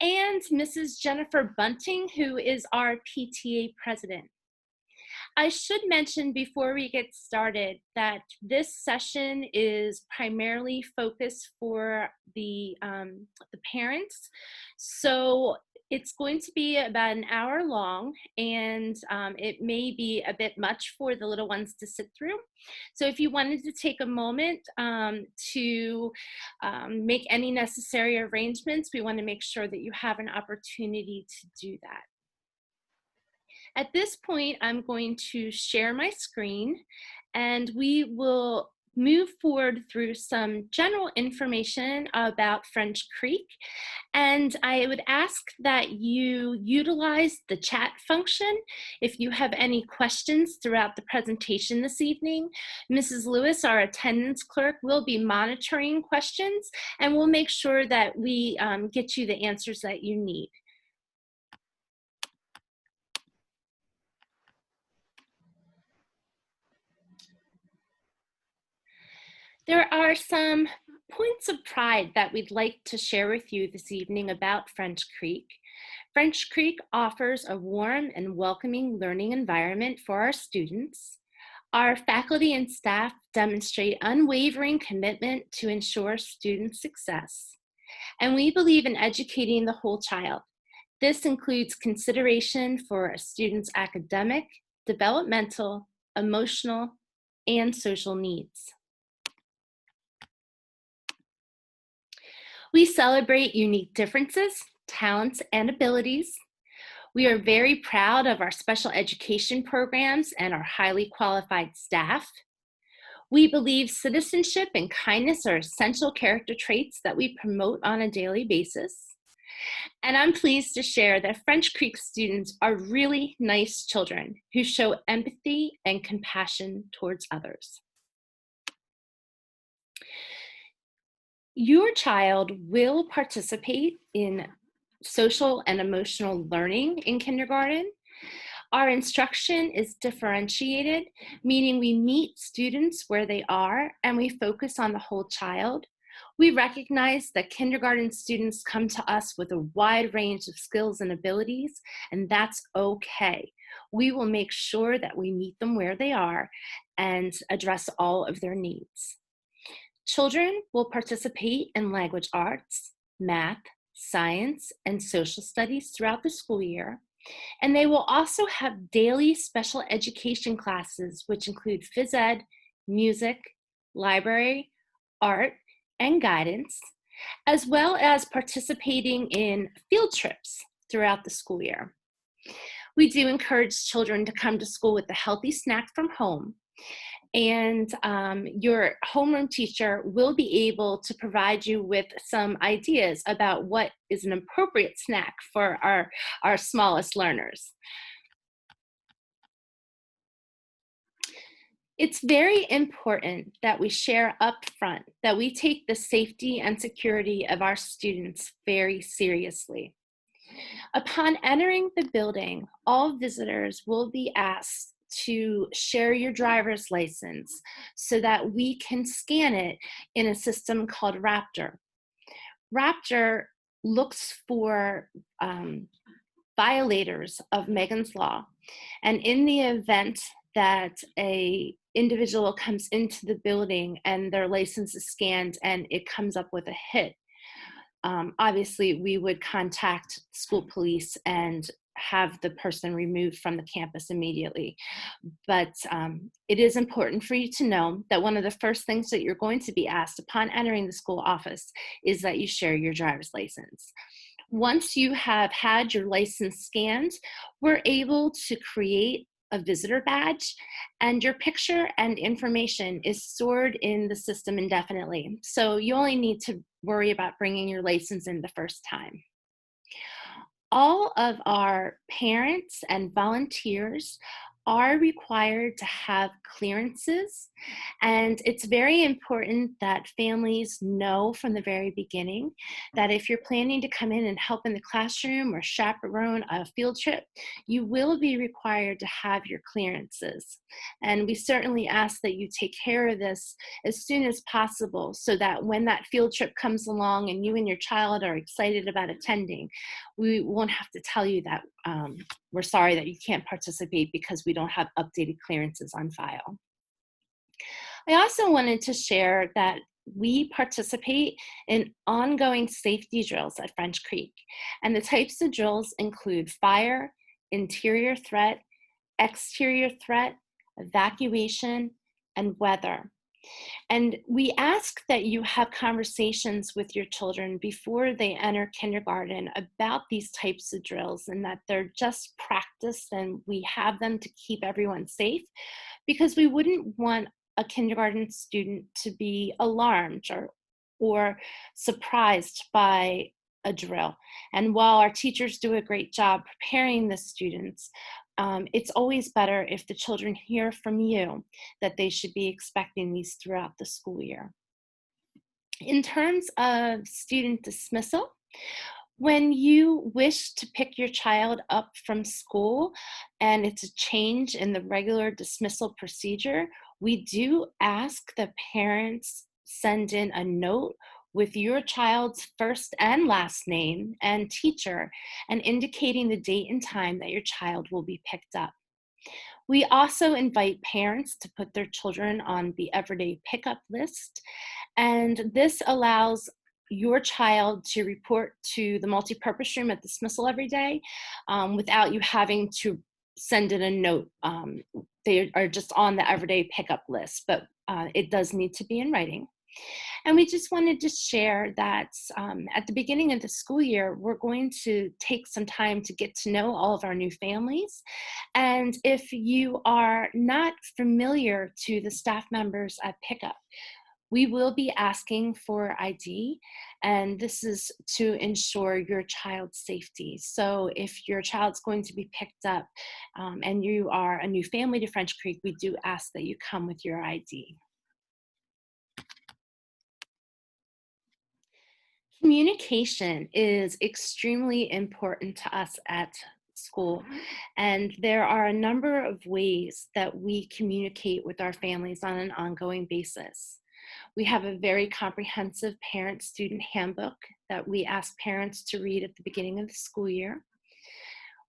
and Mrs. Jennifer Bunting, who is our PTA president. I should mention before we get started that this session is primarily focused for the parents. So it's going to be about an hour long, and it may be a bit much for the little ones to sit through. So if you wanted to take a moment to make any necessary arrangements, we want to make sure that you have an opportunity to do that. At this point, I'm going to share my screen, and we will move forward through some general information about French Creek. And I would ask that you utilize the chat function if you have any questions throughout the presentation this evening. Mrs. Lewis, our attendance clerk, will be monitoring questions, and we'll make sure that we get you the answers that you need. There are some points of pride that we'd like to share with you this evening about French Creek. French Creek offers a warm and welcoming learning environment for our students. Our faculty and staff demonstrate unwavering commitment to ensure student success. And we believe in educating the whole child. This includes consideration for a student's academic, developmental, emotional, and social needs. We celebrate unique differences, talents, and abilities. We are very proud of our special education programs and our highly qualified staff. We believe citizenship and kindness are essential character traits that we promote on a daily basis. And I'm pleased to share that French Creek students are really nice children who show empathy and compassion towards others. Your child will participate in social and emotional learning in kindergarten. Our instruction is differentiated, meaning we meet students where they are and we focus on the whole child. We recognize that kindergarten students come to us with a wide range of skills and abilities, and that's okay. We will make sure that we meet them where they are and address all of their needs. Children will participate in language arts, math, science, and social studies throughout the school year. And they will also have daily special education classes, which include phys ed, music, library, art, and guidance, as well as participating in field trips throughout the school year. We do encourage children to come to school with a healthy snack from home. And your homeroom teacher will be able to provide you with some ideas about what is an appropriate snack for our smallest learners. It's very important that we share up front that we take the safety and security of our students very seriously. Upon entering the building, all visitors will be asked to share your driver's license so that we can scan it in a system called Raptor. Raptor looks for violators of Megan's Law, and in the event that a individual comes into the building and their license is scanned and it comes up with a hit, obviously we would contact school police and have the person removed from the campus immediately. But it is important for you to know that one of the first things that you're going to be asked upon entering the school office is that you share your driver's license. Once you have had your license scanned, we're able to create a visitor badge, and your picture and information is stored in the system indefinitely. So you only need to worry about bringing your license in the first time. All of our parents and volunteers are required to have clearances, and it's very important that families know from the very beginning that if you're planning to come in and help in the classroom or chaperone a field trip, you will be required to have your clearances. And we certainly ask that you take care of this as soon as possible so that when that field trip comes along and you and your child are excited about attending, we won't have to tell you that we're sorry that you can't participate because we don't have updated clearances on file. I also wanted to share that we participate in ongoing safety drills at French Creek, and the types of drills include fire, interior threat, exterior threat, evacuation, and weather. And we ask that you have conversations with your children before they enter kindergarten about these types of drills, and that they're just practice and we have them to keep everyone safe, because we wouldn't want a kindergarten student to be alarmed or surprised by a drill. And while our teachers do a great job preparing the students, it's always better if the children hear from you that they should be expecting these throughout the school year. In terms of student dismissal, when you wish to pick your child up from school and it's a change in the regular dismissal procedure, we do ask that parents send in a note with your child's first and last name and teacher, and indicating the date and time that your child will be picked up. We also invite parents to put their children on the everyday pickup list, and this allows your child to report to the multipurpose room at dismissal every day without you having to send in a note. They are just on the everyday pickup list, but it does need to be in writing. And we just wanted to share that at the beginning of the school year, we're going to take some time to get to know all of our new families. And if you are not familiar to the staff members at pickup, we will be asking for ID, and this is to ensure your child's safety. So if your child's going to be picked up and you are a new family to French Creek, we do ask that you come with your ID. Communication is extremely important to us at school, and there are a number of ways that we communicate with our families on an ongoing basis. We have a very comprehensive parent-student handbook that we ask parents to read at the beginning of the school year.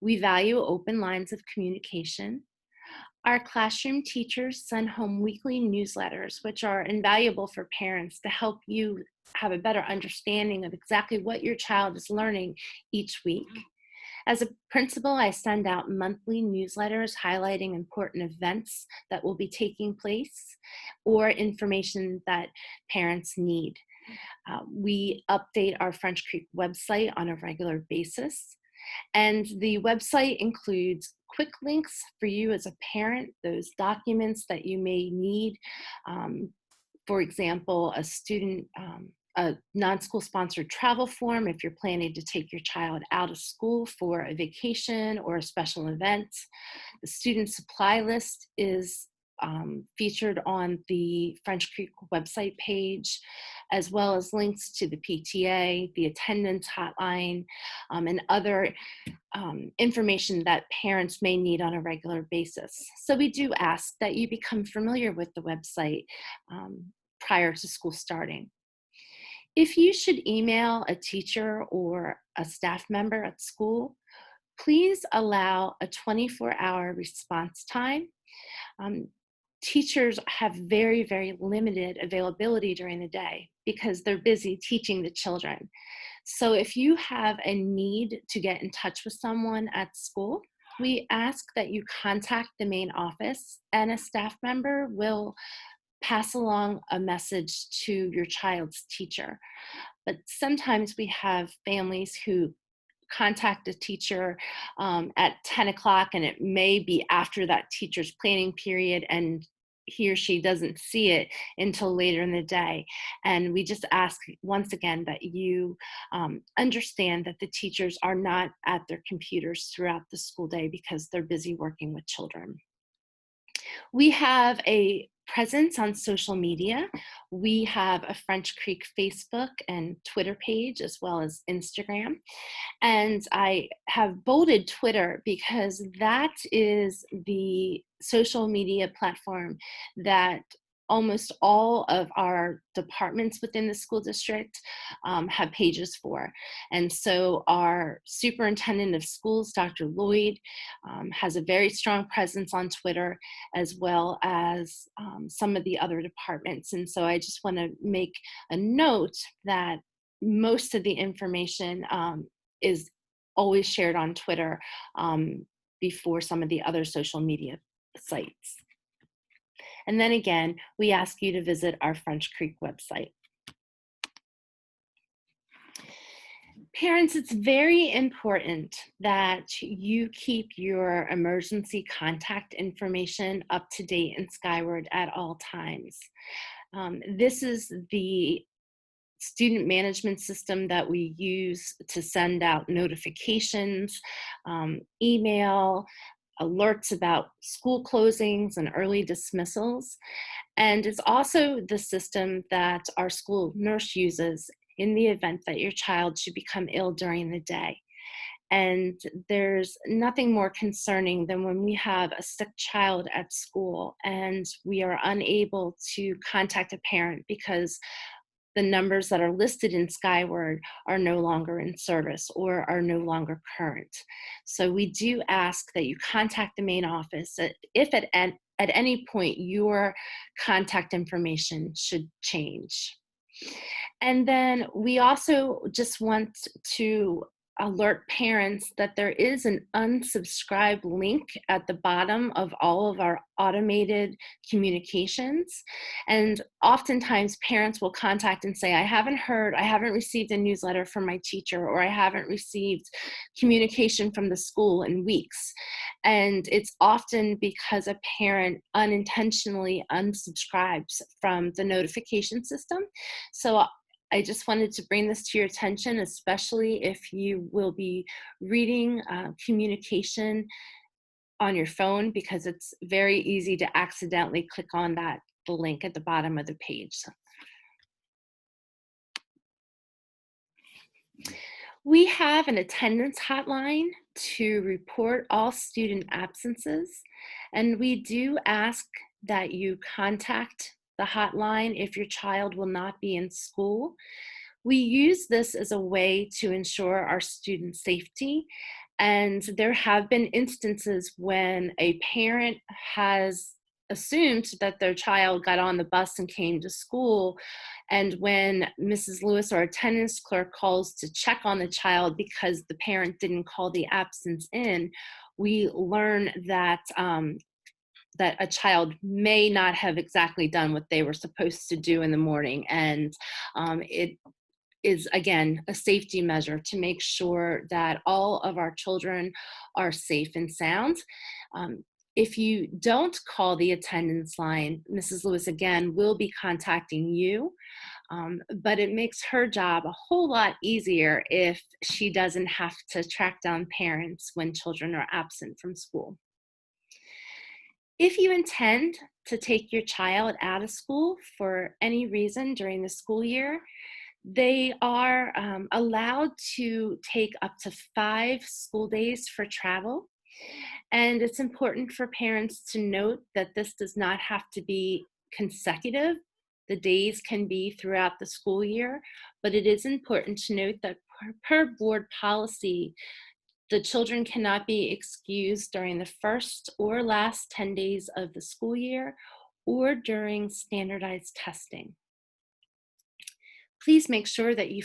We value open lines of communication. Our classroom teachers send home weekly newsletters, which are invaluable for parents to help you have a better understanding of exactly what your child is learning each week. As a principal, I send out monthly newsletters highlighting important events that will be taking place or information that parents need. We update our French Creek website on a regular basis. And the website includes quick links for you as a parent, those documents that you may need. For example, a non-school sponsored travel form if you're planning to take your child out of school for a vacation or a special event. The student supply list is featured on the French Creek website page, as well as links to the PTA, the attendance hotline, and other information that parents may need on a regular basis. So we do ask that you become familiar with the website prior to school starting. If you should email a teacher or a staff member at school, please allow a 24-hour response time. Teachers have very, very limited availability during the day because they're busy teaching the children. So if you have a need to get in touch with someone at school, we ask that you contact the main office, and a staff member will pass along a message to your child's teacher. But sometimes we have families who contact a teacher at 10 o'clock, and it may be after that teacher's planning period, and he or she doesn't see it until later in the day. And we just ask once again that you understand that the teachers are not at their computers throughout the school day because they're busy working with children. We have a presence on social media. We have a French Creek Facebook and Twitter page, as well as Instagram. And I have bolded Twitter because that is the social media platform that almost all of our departments within the school district have pages for. And so our superintendent of schools, Dr. Lloyd, has a very strong presence on Twitter, as well as some of the other departments. And so I just want to make a note that most of the information is always shared on Twitter before some of the other social media sites. And then again, we ask you to visit our French Creek website. Parents, it's very important that you keep your emergency contact information up to date in Skyward at all times. This is the student management system that we use to send out notifications, email, alerts about school closings and early dismissals. And it's also the system that our school nurse uses in the event that your child should become ill during the day. And there's nothing more concerning than when we have a sick child at school and we are unable to contact a parent because the numbers that are listed in Skyward are no longer in service or are no longer current. So we do ask that you contact the main office if at any point your contact information should change. And then we also just want to alert parents that there is an unsubscribe link at the bottom of all of our automated communications. And oftentimes parents will contact and say, I haven't received a newsletter from my teacher, or I haven't received communication from the school in weeks. And it's often because a parent unintentionally unsubscribes from the notification system. So I just wanted to bring this to your attention, especially if you will be reading communication on your phone, because it's very easy to accidentally click on the link at the bottom of the page. We have an attendance hotline to report all student absences, and we do ask that you contact the hotline if your child will not be in school. We use this as a way to ensure our student safety, and there have been instances when a parent has assumed that their child got on the bus and came to school, and when Mrs. Lewis, our attendance clerk, calls to check on the child because the parent didn't call the absence in, we learn that that a child may not have exactly done what they were supposed to do in the morning. And it is, again, a safety measure to make sure that all of our children are safe and sound. If you don't call the attendance line, Mrs. Lewis, again, will be contacting you. But it makes her job a whole lot easier if she doesn't have to track down parents when children are absent from school. If you intend to take your child out of school for any reason during the school year, they are allowed to take up to 5 school days for travel. And it's important for parents to note that this does not have to be consecutive. The days can be throughout the school year, but it is important to note that per board policy, the children cannot be excused during the first or last 10 days of the school year or during standardized testing. Please make sure that you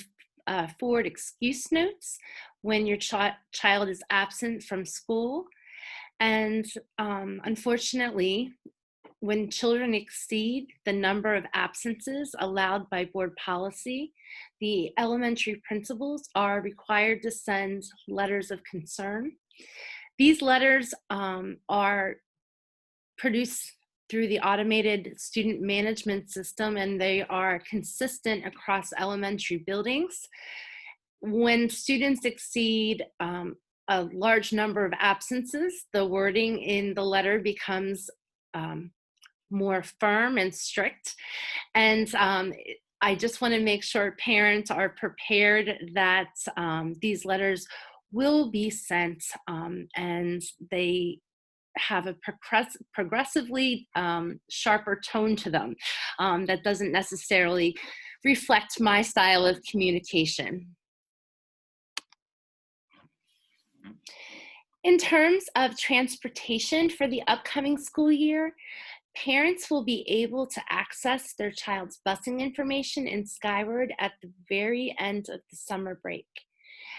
forward excuse notes when your child is absent from school. And unfortunately, when children exceed the number of absences allowed by board policy, the elementary principals are required to send letters of concern. These letters are produced through the automated student management system, and they are consistent across elementary buildings. When students exceed a large number of absences, the wording in the letter becomes more firm and strict. And I just want to make sure parents are prepared that these letters will be sent, and they have a progressively sharper tone to them that doesn't necessarily reflect my style of communication. In terms of transportation for the upcoming school year, parents will be able to access their child's busing information in Skyward at the very end of the summer break.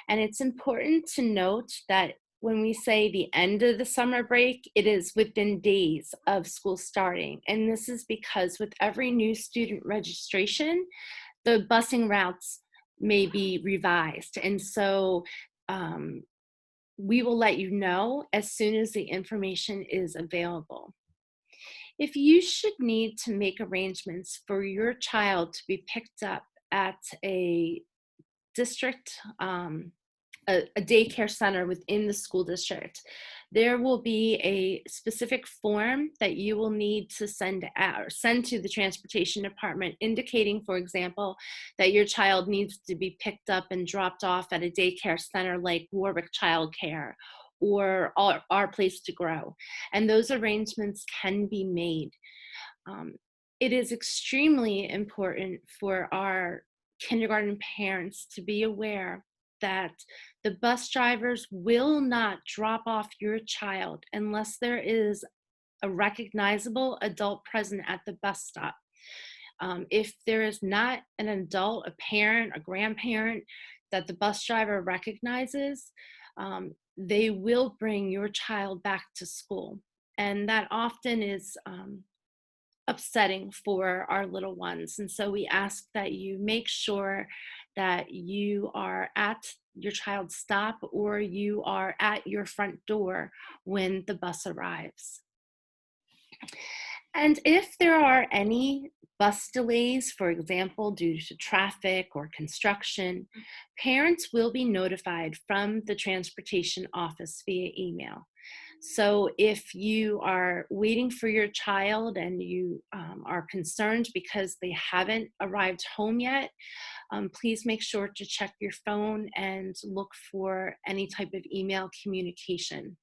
And it's important to note that when we say the end of the summer break, it is within days of school starting. And this is because with every new student registration, the busing routes may be revised. And so we will let you know as soon as the information is available. If you should need to make arrangements for your child to be picked up at a district, a daycare center within the school district, there will be a specific form that you will need to send out or send to the transportation department indicating, for example, that your child needs to be picked up and dropped off at a daycare center like Warwick Child Care or Our Place to Grow. And those arrangements can be made. It is extremely important for our kindergarten parents to be aware that the bus drivers will not drop off your child unless there is a recognizable adult present at the bus stop. If there is not an adult, a parent, a grandparent that the bus driver recognizes, they will bring your child back to school. And that often is upsetting for our little ones. And so we ask that you make sure that you are at your child's stop or you are at your front door when the bus arrives. And if there are any bus delays, for example, due to traffic or construction, parents will be notified from the transportation office via email. So if you are waiting for your child and you are concerned because they haven't arrived home yet, please make sure to check your phone and look for any type of email communication.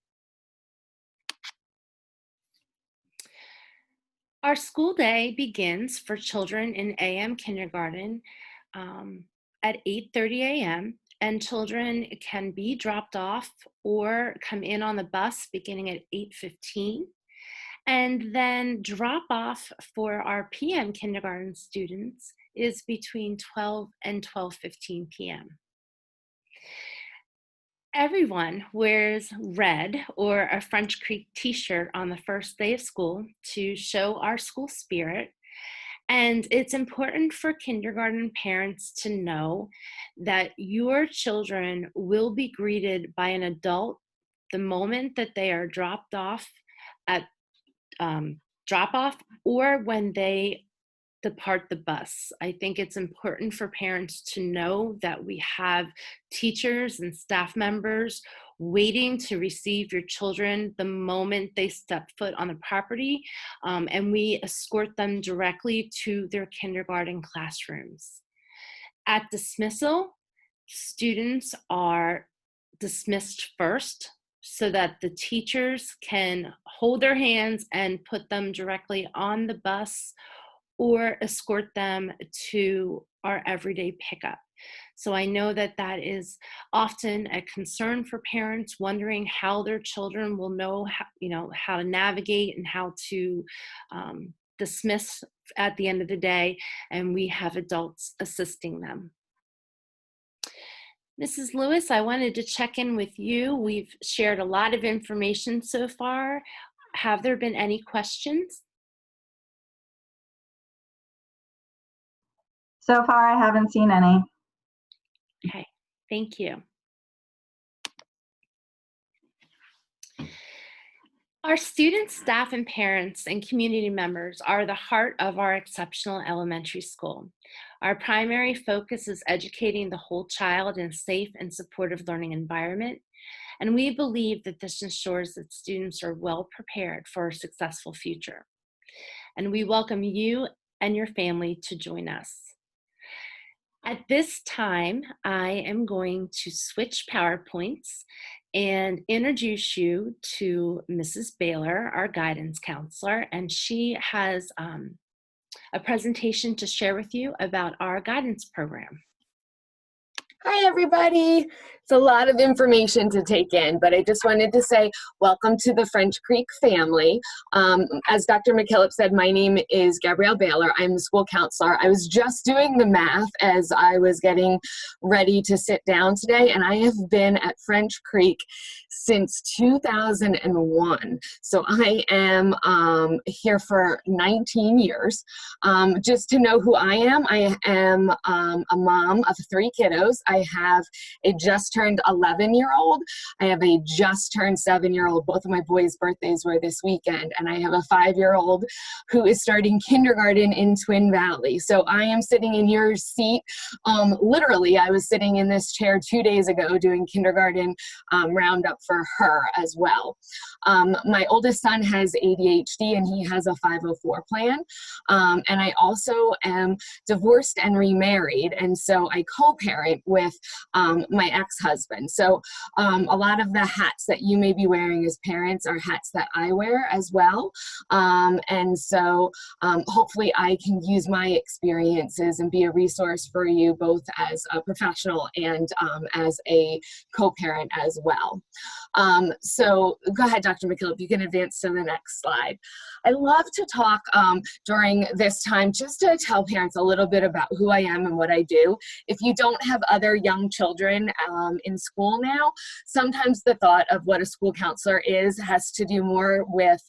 Our school day begins for children in AM kindergarten at 8:30 a.m. and children can be dropped off or come in on the bus beginning at 8:15. And then drop off for our PM kindergarten students is between 12 and 12:15 p.m. Everyone wears red or a French Creek t-shirt on the first day of school to show our school spirit. And it's important for kindergarten parents to know that your children will be greeted by an adult the moment that they are dropped off at drop off or when they depart the bus. I think it's important for parents to know that we have teachers and staff members waiting to receive your children the moment they step foot on the property, and we escort them directly to their kindergarten classrooms. At dismissal, students are dismissed first so that the teachers can hold their hands and put them directly on the bus or escort them to our everyday pickup. So I know that that is often a concern for parents wondering how their children will know how to navigate and how to dismiss at the end of the day, and we have adults assisting them. Mrs. Lewis, I wanted to check in with you. We've shared a lot of information so far. Have there been any questions? So far, I haven't seen any. Okay, thank you. Our students, staff, and parents and community members are the heart of our exceptional elementary school. Our primary focus is educating the whole child in a safe and supportive learning environment, and we believe that this ensures that students are well prepared for a successful future. And we welcome you and your family to join us. At this time, I am going to switch PowerPoints and introduce you to Mrs. Baylor, our guidance counselor, and she has a presentation to share with you about our guidance program. Hi, everybody. It's a lot of information to take in, but I just wanted to say welcome to the French Creek family. As Dr. McKillop said, my name is Gabrielle Baylor. I'm a school counselor. I was just doing the math as I was getting ready to sit down today, and I have been at French Creek since 2001. So I am here for 19 years. Just to know who I am a mom of 3 kiddos. I have a just turned 11-year-old. I have a just turned 7-year-old. Both of my boys' birthdays were this weekend. And I have a 5-year-old who is starting kindergarten in Twin Valley. So I am sitting in your seat. Literally, I was sitting in this chair 2 days ago doing kindergarten roundup for her as well. My oldest son has ADHD and he has a 504 plan. And I also am divorced and remarried. And so I co-parent with my ex-husband. So a lot of the hats that you may be wearing as parents are hats that I wear as well. And so hopefully I can use my experiences and be a resource for you both as a professional and as a co-parent as well. So go ahead, Dr. McKillop, you can advance to the next slide. I love to talk during this time just to tell parents a little bit about who I am and what I do. If you don't have other young children in school now, sometimes the thought of what a school counselor is has to do more with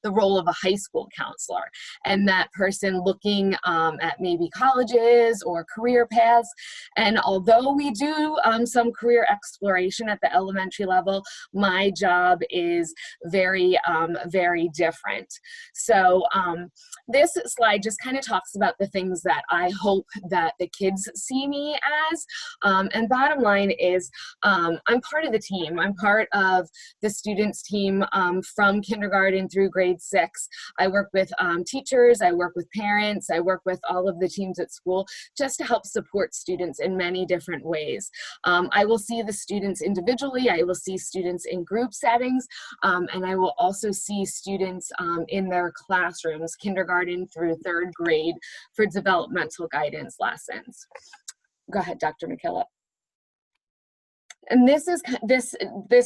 the role of a high school counselor and that person looking at maybe colleges or career paths. And although we do some career exploration at the elementary level, my job is very, very different. So this slide just kind of talks about the things that I hope that the kids see me as. And bottom line is I'm part of the team. I'm part of the students team from kindergarten through grade 6. I work with teachers, I work with parents, I work with all of the teams at school just to help support students in many different ways. I will see the students individually, I will see students in group settings, and I will also see students in their classrooms, kindergarten through 3rd grade, for developmental guidance lessons. Go ahead, Dr. McKillop. And this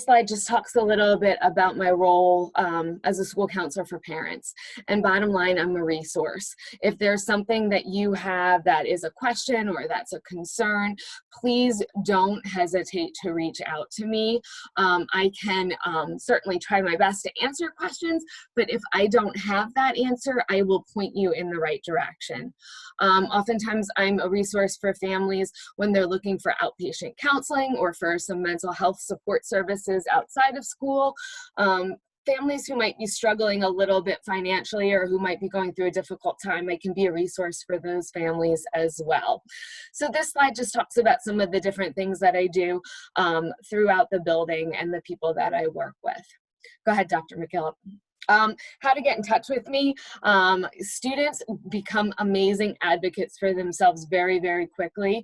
slide just talks a little bit about my role as a school counselor for parents. And bottom line, I'm a resource. If there's something that you have that is a question or that's a concern, please don't hesitate to reach out to me. I can certainly try my best to answer questions, but if I don't have that answer, I will point you in the right direction. Oftentimes, I'm a resource for families when they're looking for outpatient counseling or for some mental health support services outside of school. Families who might be struggling a little bit financially or who might be going through a difficult time, I can be a resource for those families as well. So this slide just talks about some of the different things that I do throughout the building and the people that I work with. Go ahead, Dr. McKillop. How to get in touch with me. Students become amazing advocates for themselves very, very quickly.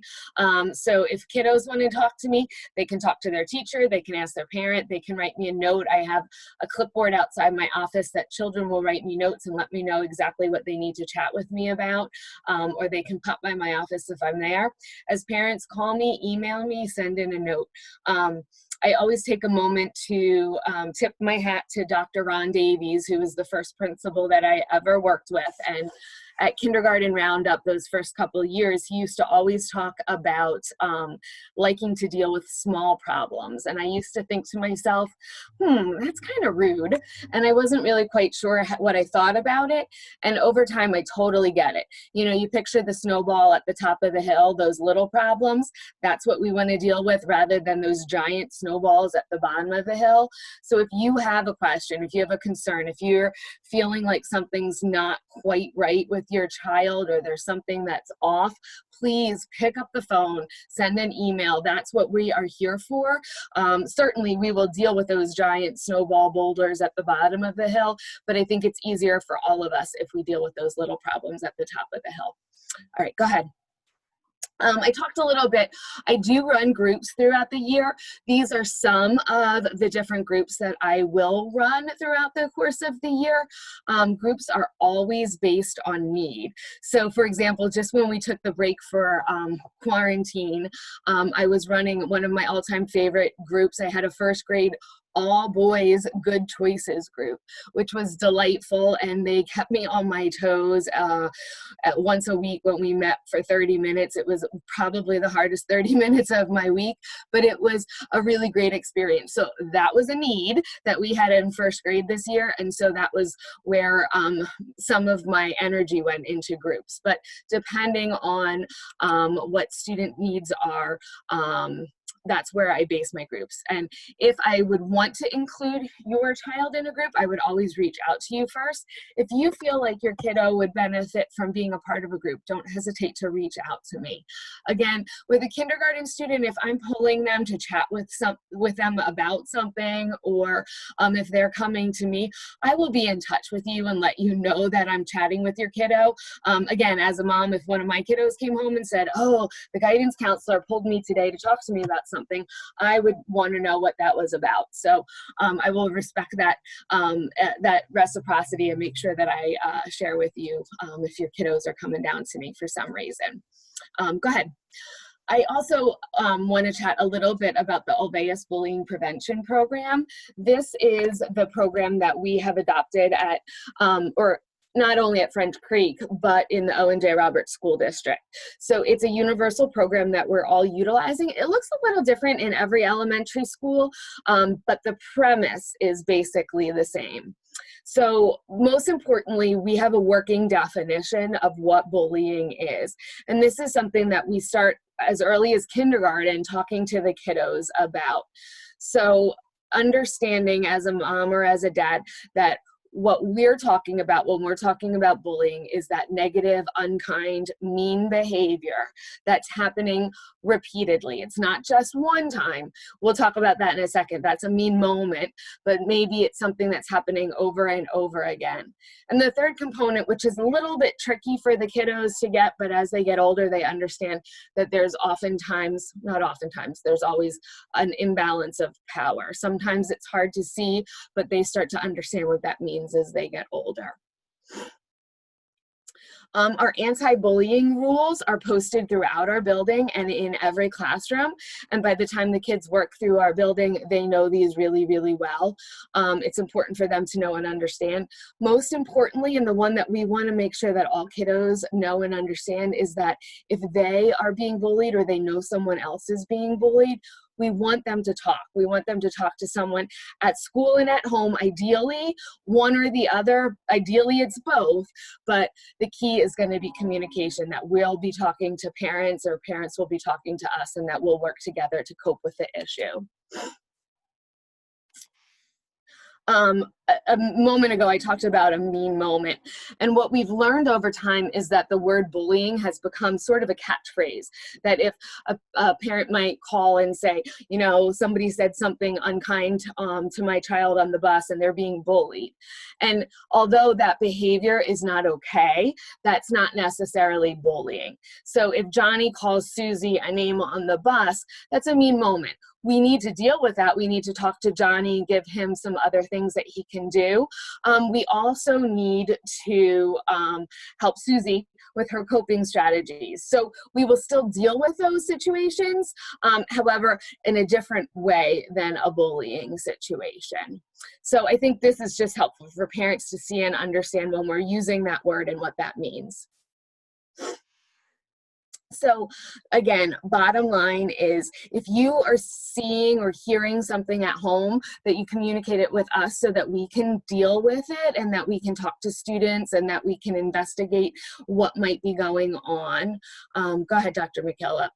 So if kiddos want to talk to me, they can talk to their teacher, they can ask their parent, they can write me a note. I have a clipboard outside my office that children will write me notes and let me know exactly what they need to chat with me about, or they can pop by my office if I'm there. As parents, call me, email me, send in a note. I always take a moment to tip my hat to Dr. Ron Davies, who was the first principal that I ever worked with. And at Kindergarten Roundup, those first couple of years, he used to always talk about liking to deal with small problems. And I used to think to myself, that's kind of rude. And I wasn't really quite sure what I thought about it. And over time, I totally get it. You know, you picture the snowball at the top of the hill, those little problems. That's what we want to deal with rather than those giant snowballs at the bottom of the hill. So if you have a question, if you have a concern, if you're feeling like something's not quite right with with your child or there's something that's off, please pick up the phone, send an email. That's what we are here for. Certainly we will deal with those giant snowball boulders at the bottom of the hill, but I think it's easier for all of us if we deal with those little problems at the top of the hill. All right, go ahead. I talked a little bit, I do run groups throughout the year. These are some of the different groups that I will run throughout the course of the year. Groups are always based on need. So for example, just when we took the break for quarantine, I was running one of my all-time favorite groups. I had a first grade all boys good choices group, which was delightful, and they kept me on my toes at once a week when we met for 30 minutes. It was probably the hardest 30 minutes of my week, but it was a really great experience. So that was a need that we had in first grade this year, and so that was where some of my energy went into groups. But depending on what student needs are, that's where I base my groups. And if I would want to include your child in a group, I would always reach out to you first. If you feel like your kiddo would benefit from being a part of a group, don't hesitate to reach out to me. Again, with a kindergarten student, if I'm pulling them to chat with them about something, or if they're coming to me, I will be in touch with you and let you know that I'm chatting with your kiddo. Again, as a mom, if one of my kiddos came home and said, oh, the guidance counselor pulled me today to talk to me about something, I would want to know what that was about. So I will respect that that reciprocity and make sure that I share with you if your kiddos are coming down to me for some reason. Go ahead. I also want to chat a little bit about the Ulvaeus Bullying Prevention Program. This is the program that we have adopted at, or not only at French Creek, but in the Owen J. Roberts School District. So it's a universal program that we're all utilizing. It looks a little different in every elementary school, but the premise is basically the same. So most importantly, we have a working definition of what bullying is. And this is something that we start as early as kindergarten talking to the kiddos about. So understanding as a mom or as a dad that what we're talking about when we're talking about bullying is that negative, unkind, mean behavior that's happening repeatedly. It's not just one time. We'll talk about that in a second. That's a mean moment, but maybe it's something that's happening over and over again. And the third component, which is a little bit tricky for the kiddos to get, but as they get older, they understand that there's oftentimes, not oftentimes, there's always an imbalance of power. Sometimes it's hard to see, but they start to understand what that means as they get older. Our anti-bullying rules are posted throughout our building and in every classroom. And by the time the kids work through our building, they know these really, really well. It's important for them to know and understand. Most importantly, and the one that we want to make sure that all kiddos know and understand, is that if they are being bullied or they know someone else is being bullied, we want them to talk. We want them to talk to someone at school and at home, ideally one or the other. Ideally it's both, but the key is going to be communication, that we'll be talking to parents or parents will be talking to us, and that we'll work together to cope with the issue. A moment ago, I talked about a mean moment. And what we've learned over time is that the word bullying has become sort of a catchphrase. That if a parent might call and say, you know, somebody said something unkind to my child on the bus and they're being bullied. And although that behavior is not okay, that's not necessarily bullying. So if Johnny calls Susie a name on the bus, that's a mean moment. We need to deal with that. We need to talk to Johnny, give him some other things that he can do. We also need to help Susie with her coping strategies. So we will still deal with those situations, however, in a different way than a bullying situation. So I think this is just helpful for parents to see and understand when we're using that word and what that means. So again, bottom line is, if you are seeing or hearing something at home, that you communicate it with us so that we can deal with it and that we can talk to students and that we can investigate what might be going on. Go ahead, Dr. McKillop.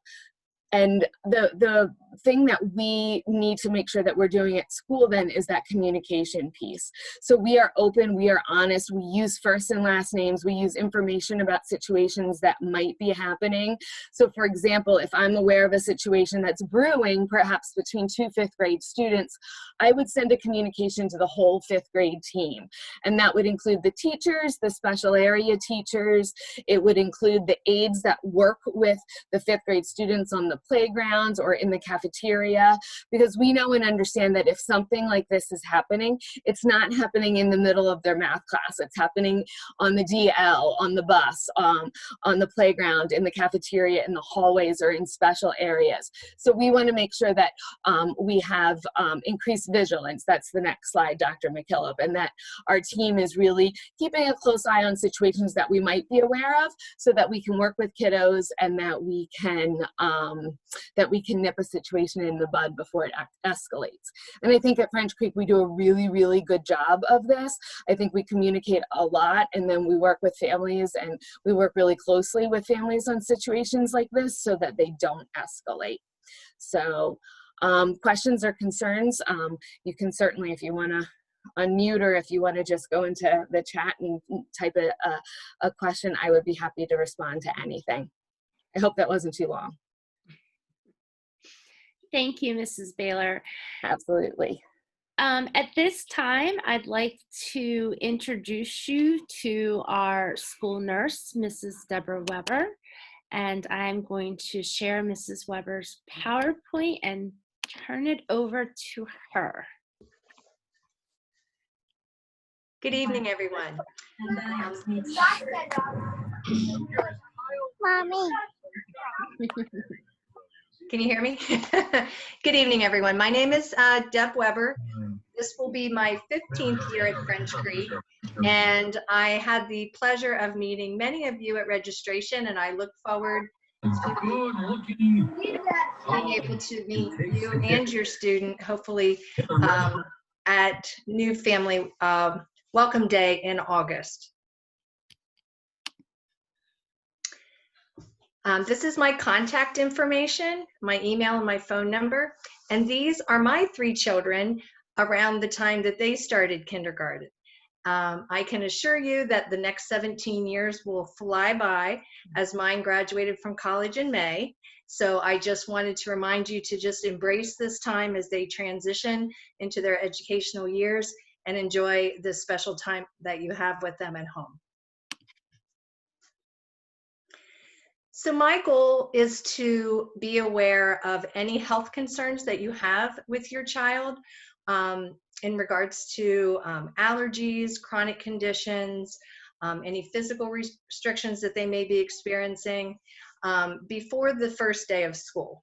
And the thing that we need to make sure that we're doing at school then is that communication piece. So we are open, we are honest, we use first and last names, we use information about situations that might be happening. So for example, if I'm aware of a situation that's brewing, perhaps between 2 fifth grade students, I would send a communication to the whole 5th grade team. And that would include the teachers, the special area teachers, it would include the aides that work with the 5th grade students on the playgrounds or in the cafeteria, because we know and understand that if something like this is happening, it's not happening in the middle of their math class. It's happening on the DL, on the bus, on the playground, in the cafeteria, in the hallways, or in special areas. So we want to make sure that we have increased vigilance. That's the next slide, Dr. McKillop, and that our team is really keeping a close eye on situations that we might be aware of, so that we can work with kiddos and that we can nip a situation in the bud before it escalates. And I think at French Creek we do a really, really good job of this. I think we communicate a lot, and then we work with families, and we work really closely with families on situations like this so that they don't escalate. So questions or concerns, you can certainly, if you want to unmute, or if you want to just go into the chat and type a question, I would be happy to respond to anything. I hope that wasn't too long. Thank you, Mrs. Baylor. Absolutely. At this time, I'd like to introduce you to our school nurse, Mrs. Deborah Weber, and I'm going to share Mrs. Weber's PowerPoint and turn it over to her. Good evening, everyone. Mommy. Can you hear me? Good evening, everyone. My name is Deb Weber. This will be my 15th year at French Creek, and I had the pleasure of meeting many of you at registration, and I look forward to being able to meet you and your student, hopefully, at New Family Welcome Day in August. This is my contact information, my email and my phone number, and these are my 3 children around the time that they started kindergarten. I can assure you that the next 17 years will fly by, as mine graduated from college in May. So I just wanted to remind you to just embrace this time as they transition into their educational years and enjoy this special time that you have with them at home. So my goal is to be aware of any health concerns that you have with your child in regards to allergies, chronic conditions, any physical restrictions that they may be experiencing before the first day of school.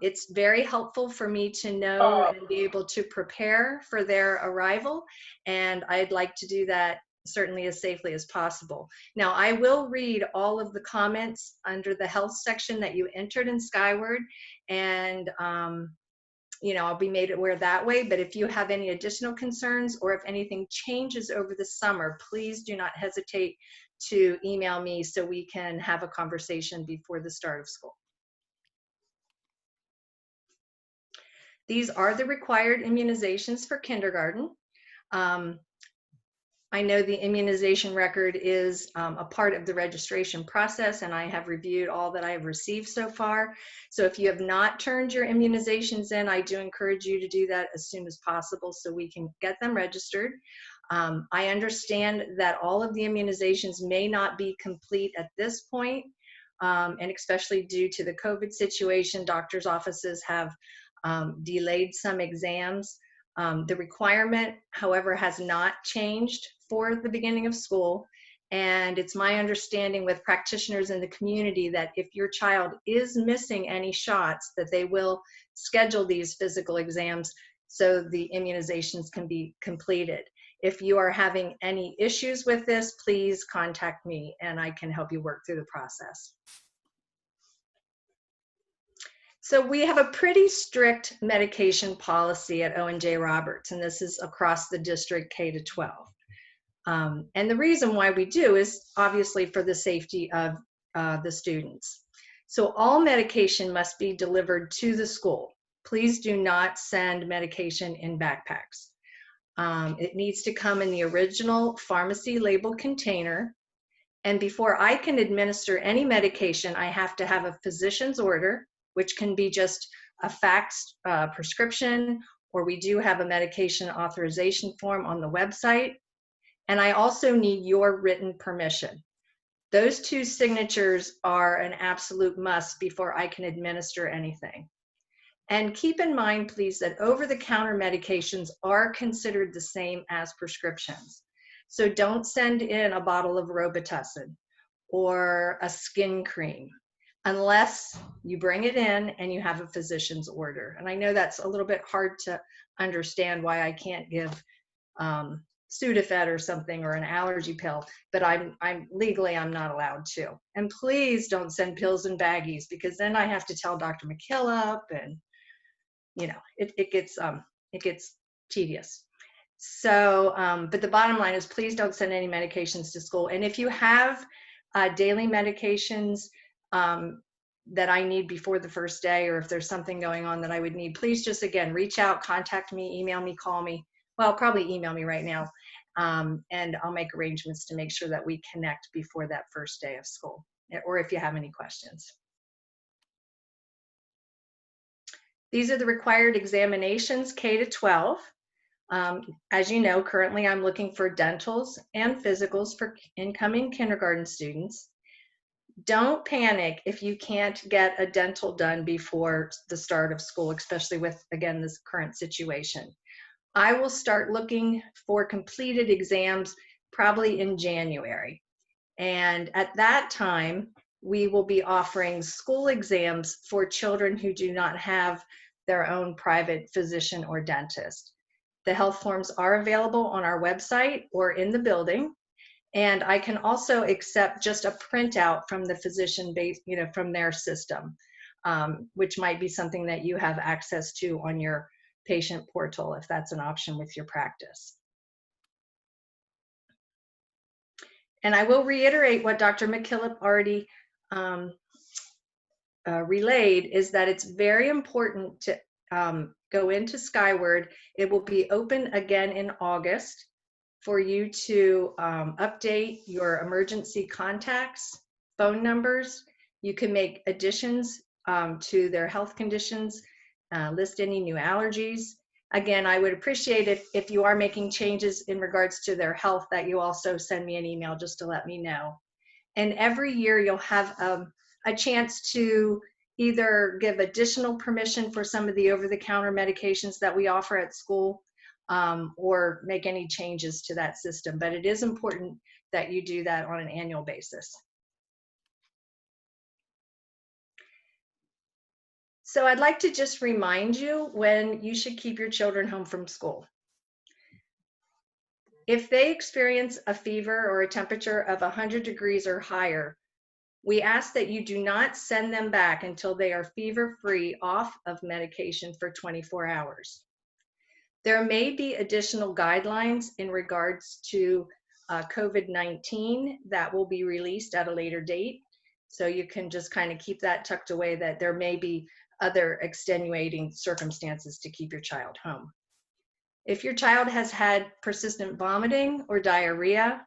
It's very helpful for me to know and be able to prepare for their arrival, and I'd like to do that certainly as safely as possible. Now, I will read all of the comments under the health section that you entered in Skyward, and you know, I'll be made aware that way. But if you have any additional concerns, or if anything changes over the summer, please do not hesitate to email me so we can have a conversation before the start of school. These are the required immunizations for kindergarten. I know the immunization record is a part of the registration process, and I have reviewed all that I have received so far. So if you have not turned your immunizations in, I do encourage you to do that as soon as possible so we can get them registered. I understand that all of the immunizations may not be complete at this point, and especially due to the COVID situation, doctors' offices have delayed some exams. The requirement, however, has not changed for the beginning of school. And it's my understanding with practitioners in the community that if your child is missing any shots, that they will schedule these physical exams so the immunizations can be completed. If you are having any issues with this, please contact me and I can help you work through the process. So we have a pretty strict medication policy at Owen-J. Roberts, and this is across the district K-12. And the reason why we do is obviously for the safety of the students. So all medication must be delivered to the school. Please do not send medication in backpacks. It needs to come in the original pharmacy label container. And before I can administer any medication, I have to have a physician's order, which can be just a faxed prescription, or we do have a medication authorization form on the website. And I also need your written permission. Those two signatures are an absolute must before I can administer anything. And keep in mind, please, that over-the-counter medications are considered the same as prescriptions. So don't send in a bottle of Robitussin or a skin cream unless you bring it in and you have a physician's order. And I know that's a little bit hard to understand why I can't give Sudafed or something, or an allergy pill, but I'm legally not allowed to. And please don't send pills in baggies, because then I have to tell Dr. McKillop, and you know, it gets tedious. So, but the bottom line is, please don't send any medications to school. And if you have daily medications that I need before the first day, or if there's something going on that I would need, please just, again, reach out, contact me, email me, call me. Well, probably email me right now, and I'll make arrangements to make sure that we connect before that first day of school, or if you have any questions. These are the required examinations, K to 12. As you know, currently I'm looking for dentals and physicals for incoming kindergarten students. Don't panic if you can't get a dental done before the start of school, especially with, again, this current situation. I will start looking for completed exams probably in January. And at that time, we will be offering school exams for children who do not have their own private physician or dentist. The health forms are available on our website or in the building. And I can also accept just a printout from the physician base, you know, from their system, which might be something that you have access to on your patient portal, if that's an option with your practice. And I will reiterate what Dr. McKillop already relayed, is that it's very important to go into Skyward. It will be open again in August for you to update your emergency contacts, phone numbers. You can make additions to their health conditions, list any new allergies. Again, I would appreciate it if you are making changes in regards to their health, that you also send me an email just to let me know. And every year you'll have a chance to either give additional permission for some of the over-the-counter medications that we offer at school, or make any changes to that system. But it is important that you do that on an annual basis. So I'd like to just remind you when you should keep your children home from school. If they experience a fever or a temperature of 100 degrees or higher, we ask that you do not send them back until they are fever-free off of medication for 24 hours. There may be additional guidelines in regards to COVID-19 that will be released at a later date. So you can just kind of keep that tucked away, that there may be other extenuating circumstances to keep your child home. If your child has had persistent vomiting or diarrhea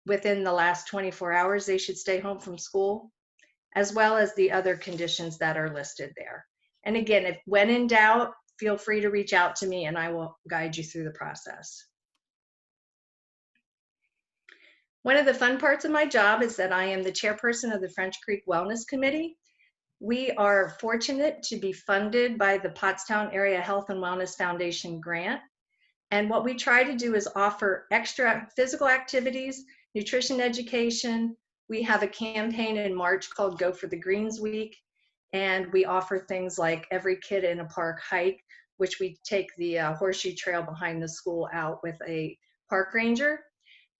within the last 24 hours, they should stay home from school, as well as the other conditions that are listed there. And again, if when in doubt, feel free to reach out to me and I will guide you through the process. One of the fun parts of my job is that I am the chairperson of the French Creek Wellness Committee. We are fortunate to be funded by the Pottstown Area Health and Wellness Foundation grant. And what we try to do is offer extra physical activities, nutrition education. We have a campaign in March called Go for the Greens Week. And we offer things like Every Kid in a Park hike, which we take the horseshoe trail behind the school out with a park ranger.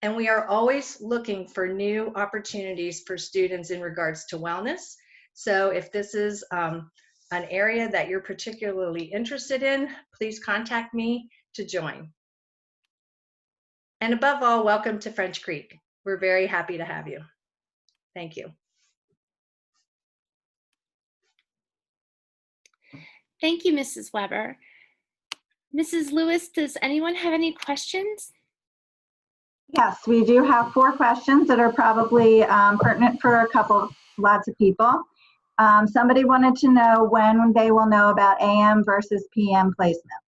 And we are always looking for new opportunities for students in regards to wellness. So if this is an area that you're particularly interested in, please contact me to join. And above all, welcome to French Creek. We're very happy to have you. Thank you. Thank you, Mrs. Weber. Mrs. Lewis, does anyone have any questions? Yes, we do have 4 questions that are probably pertinent for lots of people. Somebody wanted to know when they will know about AM versus PM placement.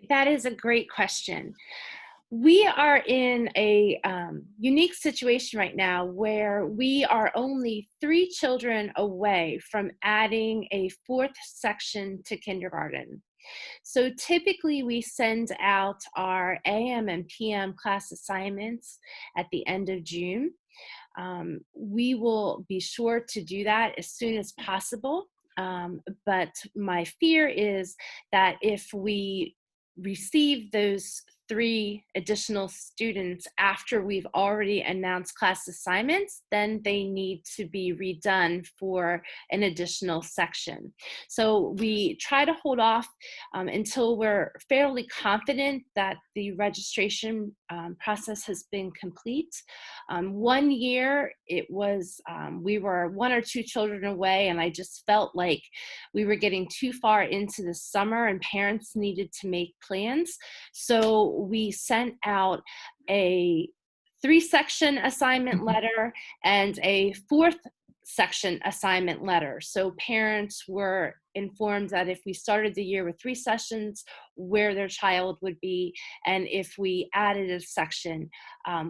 That is a great question. We are in a unique situation right now where we are only 3 children away from adding a 4th section to kindergarten. So typically we send out our AM and PM class assignments at the end of June. We will be sure to do that as soon as possible. But my fear is that if we receive those 3 additional students after we've already announced class assignments, then they need to be redone for an additional section. So we try to hold off until we're fairly confident that the registration process has been complete. One year it was, we were 1 or 2 children away, and I just felt like we were getting too far into the summer and parents needed to make plans. So we sent out a 3-section assignment letter and a 4th section assignment letter. So parents were informed that if we started the year with 3 sessions, where their child would be, and if we added a section,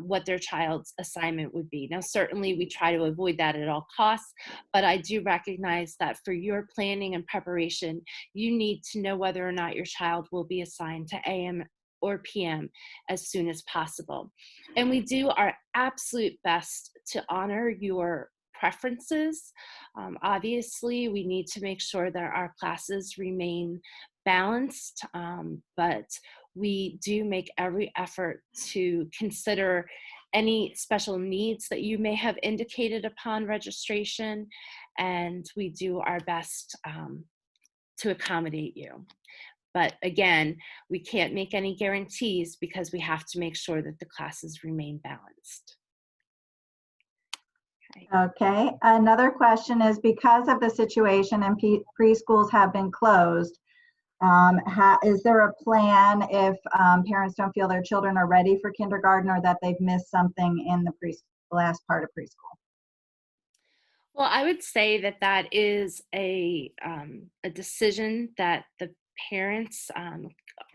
what their child's assignment would be. Now, certainly we try to avoid that at all costs, but I do recognize that for your planning and preparation, you need to know whether or not your child will be assigned to AM or PM as soon as possible. And we do our absolute best to honor your preferences. Obviously, we need to make sure that our classes remain balanced, but we do make every effort to consider any special needs that you may have indicated upon registration, and we do our best to accommodate you. But again, we can't make any guarantees because we have to make sure that the classes remain balanced. Okay, another question is, because of the situation and preschools have been closed, is there a plan if parents don't feel their children are ready for kindergarten or that they've missed something in the last part of preschool? Well, I would say that that is a decision that the parents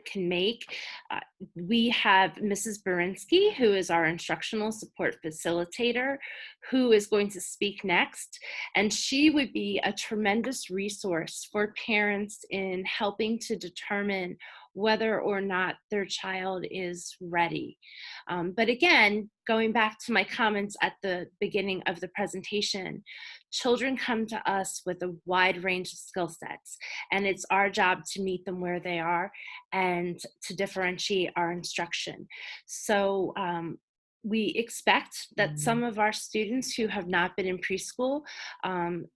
can make. We have Mrs. Berinsky, who is our instructional support facilitator, who is going to speak next. And she would be a tremendous resource for parents in helping to determine whether or not their child is ready. But again, going back to my comments at the beginning of the presentation, children come to us with a wide range of skill sets, and it's our job to meet them where they are and to differentiate our instruction. So we expect that some of our students who have not been in preschool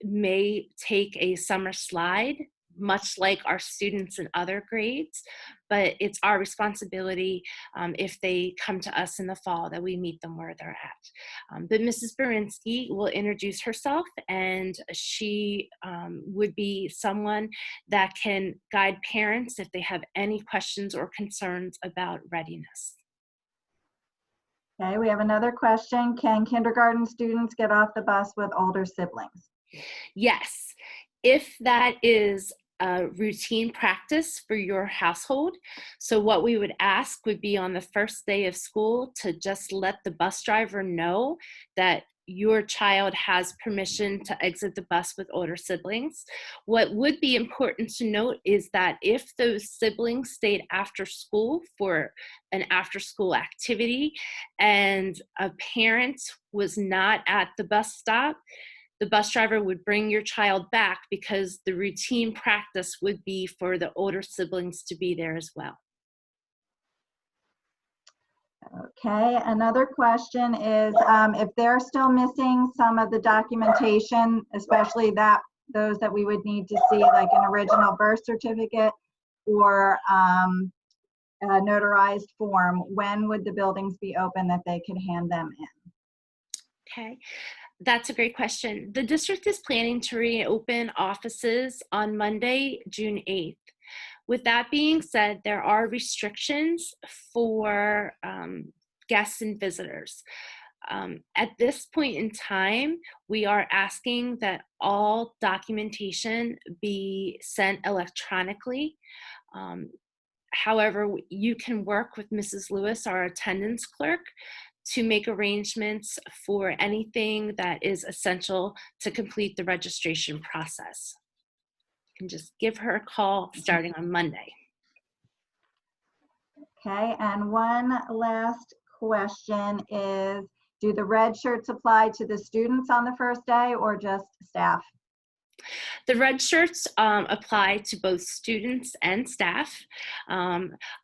may take a summer slide, much like our students in other grades, but it's our responsibility if they come to us in the fall that we meet them where they're at. But Mrs. Berinsky will introduce herself, and she would be someone that can guide parents if they have any questions or concerns about readiness. Okay, we have another question. Can kindergarten students get off the bus with older siblings? Yes, if that is a routine practice for your household. So what we would ask would be on the first day of school to just let the bus driver know that your child has permission to exit the bus with older siblings. What would be important to note is that if those siblings stayed after school for an after school activity and a parent was not at the bus stop, the bus driver would bring your child back because the routine practice would be for the older siblings to be there as well. Okay, another question is if they're still missing some of the documentation, especially those that we would need to see, like an original birth certificate or a notarized form, when would the buildings be open that they could hand them in? Okay. That's a great question. The district is planning to reopen offices on Monday, June 8th. With that being said, there are restrictions for guests and visitors. At this point in time, we are asking that all documentation be sent electronically. However, you can work with Mrs. Lewis, our attendance clerk, to make arrangements for anything that is essential to complete the registration process. You can just give her a call starting on Monday. Okay, and one last question is, do the red shirts apply to the students on the first day or just staff? The red shirts apply to both students and staff.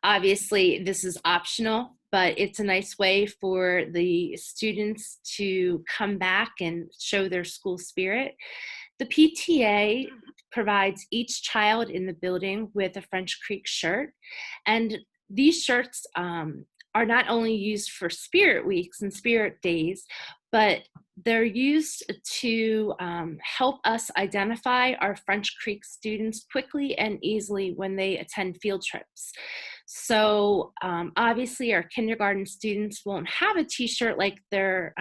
Obviously, this is optional, but it's a nice way for the students to come back and show their school spirit. The PTA provides each child in the building with a French Creek shirt, and these shirts are not only used for Spirit Weeks and Spirit Days, but they're used to help us identify our French Creek students quickly and easily when they attend field trips. So obviously our kindergarten students won't have a t-shirt like their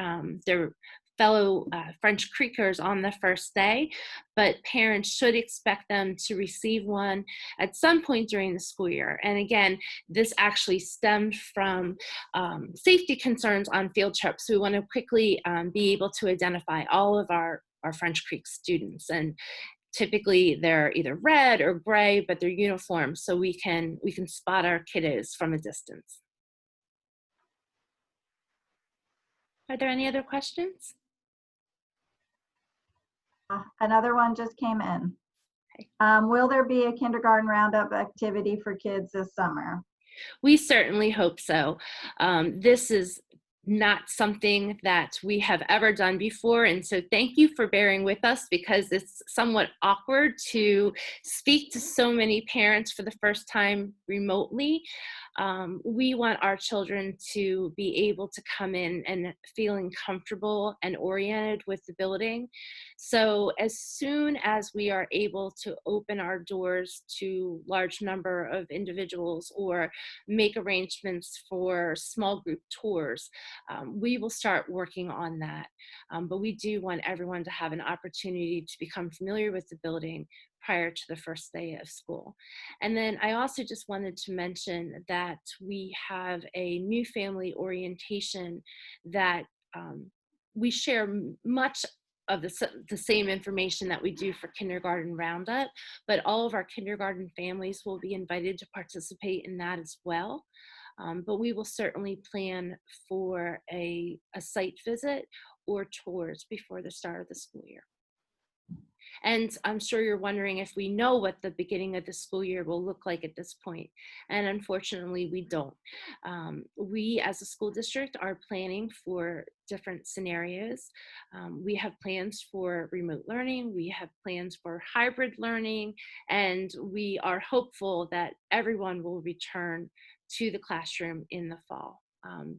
fellow French Creekers on the first day, but parents should expect them to receive one at some point during the school year. And again, this actually stemmed from safety concerns on field trips. We want to quickly be able to identify all of our French Creek students. And typically they're either red or gray, but they're uniform, so we can spot our kiddos from a distance. Are there any other questions? Another one just came in. Will there be a kindergarten roundup activity for kids this summer? We certainly hope so. This is not something that we have ever done before, and so thank you for bearing with us, because it's somewhat awkward to speak to so many parents for the first time remotely. We want our children to be able to come in and feeling comfortable and oriented with the building. So as soon as we are able to open our doors to large number of individuals or make arrangements for small group tours, we will start working on that. But we do want everyone to have an opportunity to become familiar with the building prior to the first day of school. And then I also just wanted to mention that we have a new family orientation that we share much of the same information that we do for kindergarten roundup, but all of our kindergarten families will be invited to participate in that as well. But we will certainly plan for a site visit or tours before the start of the school year. And I'm sure you're wondering if we know what the beginning of the school year will look like at this point. And unfortunately, we don't. We as a school district are planning for different scenarios. We have plans for remote learning, we have plans for hybrid learning, and we are hopeful that everyone will return to the classroom in the fall.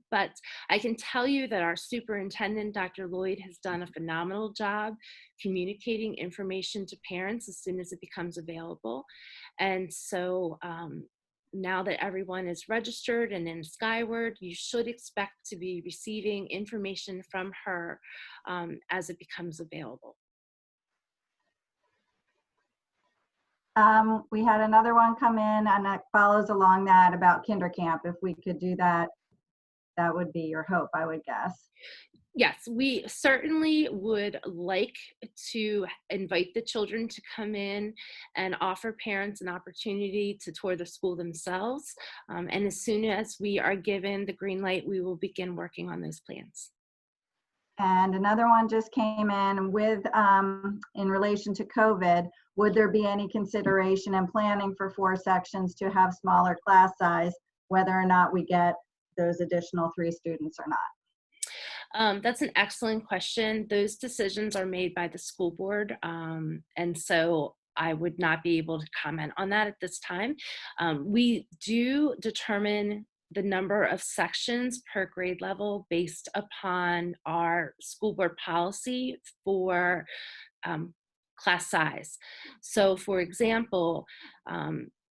But I can tell you that our superintendent, Dr. Lloyd, has done a phenomenal job communicating information to parents as soon as it becomes available. And so now that everyone is registered and in Skyward, you should expect to be receiving information from her as it becomes available. We had another one come in and that follows along that about kinder camp. If we could do that, that would be your hope, I would guess. Yes, we certainly would like to invite the children to come in and offer parents an opportunity to tour the school themselves. And as soon as we are given the green light, we will begin working on those plans. And another one just came in with, in relation to COVID, would there be any consideration in planning for 4 sections to have smaller class size, whether or not we get those additional 3 students or not? That's an excellent question. Those decisions are made by the school board. And so I would not be able to comment on that at this time. We do determine the number of sections per grade level based upon our school board policy for class size. So for example,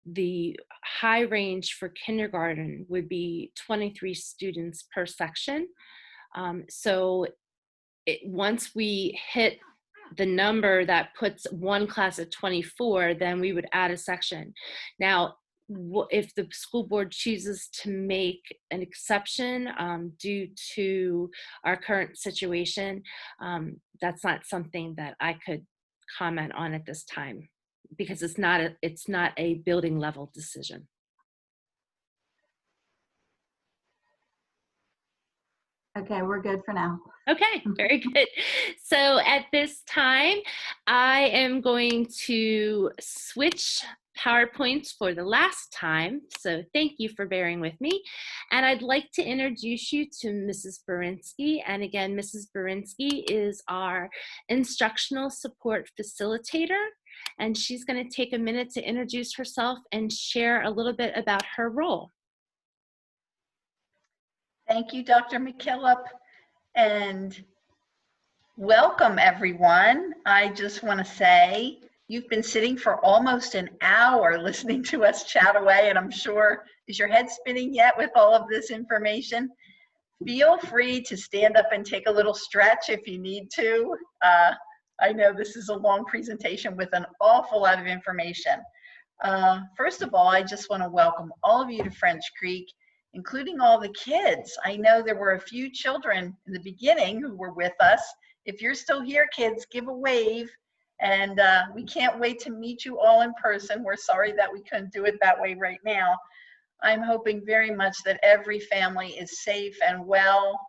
the high range for kindergarten would be 23 students per section. So once we hit the number that puts one class at 24, then we would add a section. Now, if the school board chooses to make an exception due to our current situation, that's not something that I could comment on at this time, because it's not a building level decision. Okay, we're good for now. Okay, very good. So at this time, I am going to switch PowerPoints for the last time. So thank you for bearing with me. And I'd like to introduce you to Mrs. Berinsky. And again, Mrs. Berinsky is our instructional support facilitator. And she's going to take a minute to introduce herself and share a little bit about her role. Thank you, Dr. McKillop, and welcome everyone. I just want to say you've been sitting for almost an hour listening to us chat away, and I'm sure, is your head spinning yet with all of this information? Feel free to stand up and take a little stretch if you need to. I know this is a long presentation with an awful lot of information. First of all, I just want to welcome all of you to French Creek, including all the kids. I know there were a few children in the beginning who were with us. If you're still here, kids, give a wave. And we can't wait to meet you all in person. We're sorry that we couldn't do it that way right now. I'm hoping very much that every family is safe and well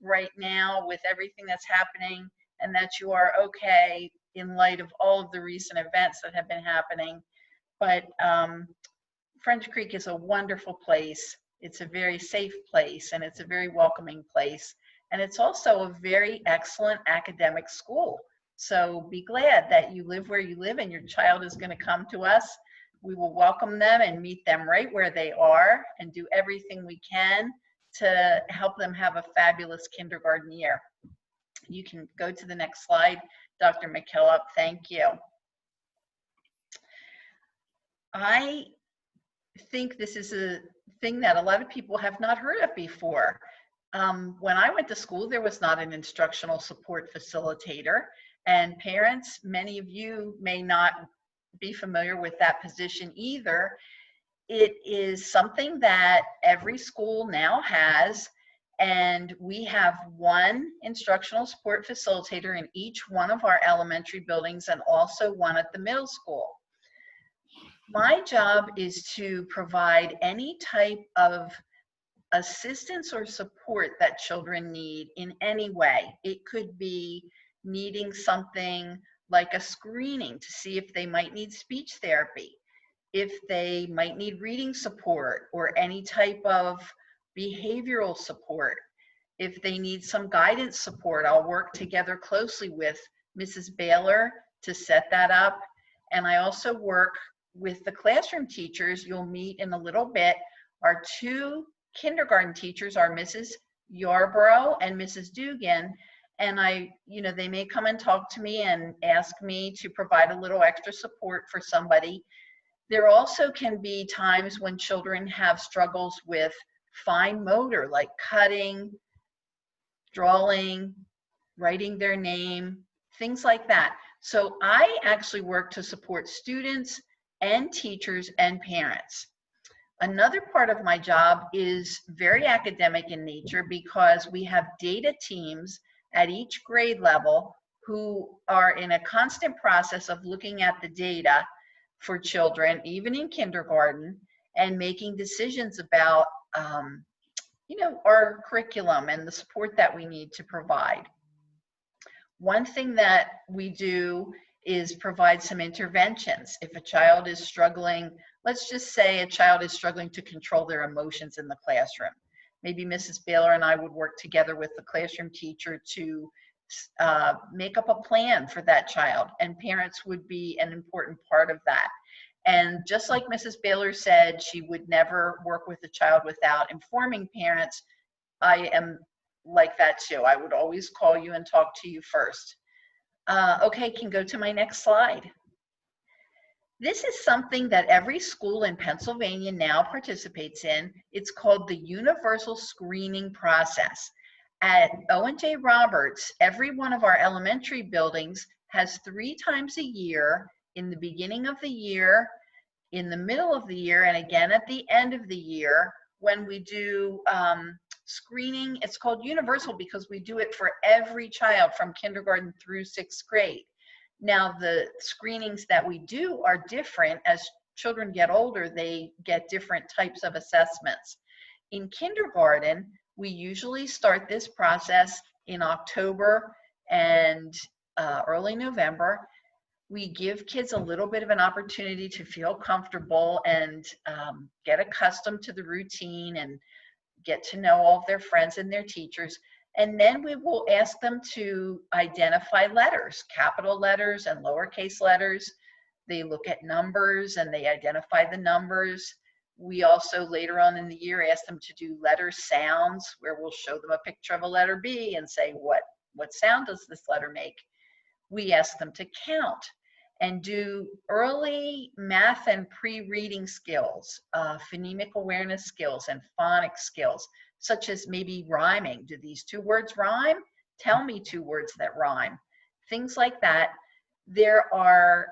right now with everything that's happening, and that you are okay in light of all of the recent events that have been happening. But French Creek is a wonderful place. It's a very safe place, and it's a very welcoming place. And it's also a very excellent academic school. So be glad that you live where you live and your child is going to come to us. We will welcome them and meet them right where they are and do everything we can to help them have a fabulous kindergarten year. You can go to the next slide, Dr. McKillop. Thank you. I think this is a thing that a lot of people have not heard of before. When I went to school, there was not an instructional support facilitator, and parents, many of you may not be familiar with that position either. It is something that every school now has, and we have one instructional support facilitator in each one of our elementary buildings and also one at the middle school. My job is to provide any type of assistance or support that children need in any way. It could be needing something like a screening to see if they might need speech therapy, if they might need reading support or any type of behavioral support. If they need some guidance support, I'll work together closely with Mrs. Baylor to set that up. And I also work with the classroom teachers. You'll meet in a little bit. Our two kindergarten teachers are Mrs. Yarborough and Mrs. Dugan. And they may come and talk to me and ask me to provide a little extra support for somebody. There also can be times when children have struggles with fine motor, like cutting, drawing, writing their name, things like that. So I actually work to support students and teachers and parents. Another part of my job is very academic in nature because we have data teams at each grade level who are in a constant process of looking at the data for children, even in kindergarten, and making decisions about our curriculum and the support that we need to provide. One thing that we do is provide some interventions. If a child is struggling, let's just say a child is struggling to control their emotions in the classroom. Maybe Mrs. Baylor and I would work together with the classroom teacher to make up a plan for that child, and parents would be an important part of that. And just like Mrs. Baylor said, she would never work with a child without informing parents. I am like that too. I would always call you and talk to you first. Okay, can go to my next slide. This is something that every school in Pennsylvania now participates in. It's called the Universal Screening Process. At Owen J. Roberts, every one of our elementary buildings has 3 times a year, in the beginning of the year, in the middle of the year, and again at the end of the year, when we do screening. It's called universal because we do it for every child from kindergarten through 6th grade. Now, the screenings that we do are different. As children get older, they get different types of assessments. In kindergarten, we usually start this process in October and early November. We give kids a little bit of an opportunity to feel comfortable and get accustomed to the routine and get to know all of their friends and their teachers. And then we will ask them to identify letters, capital letters and lowercase letters. They look at numbers and they identify the numbers. We also later on in the year ask them to do letter sounds, where we'll show them a picture of a letter B and say, what sound does this letter make? We ask them to count and do early math and pre-reading skills, phonemic awareness skills, and phonics skills, such as maybe rhyming. Do these 2 words rhyme? Tell me 2 words that rhyme. Things like that. There are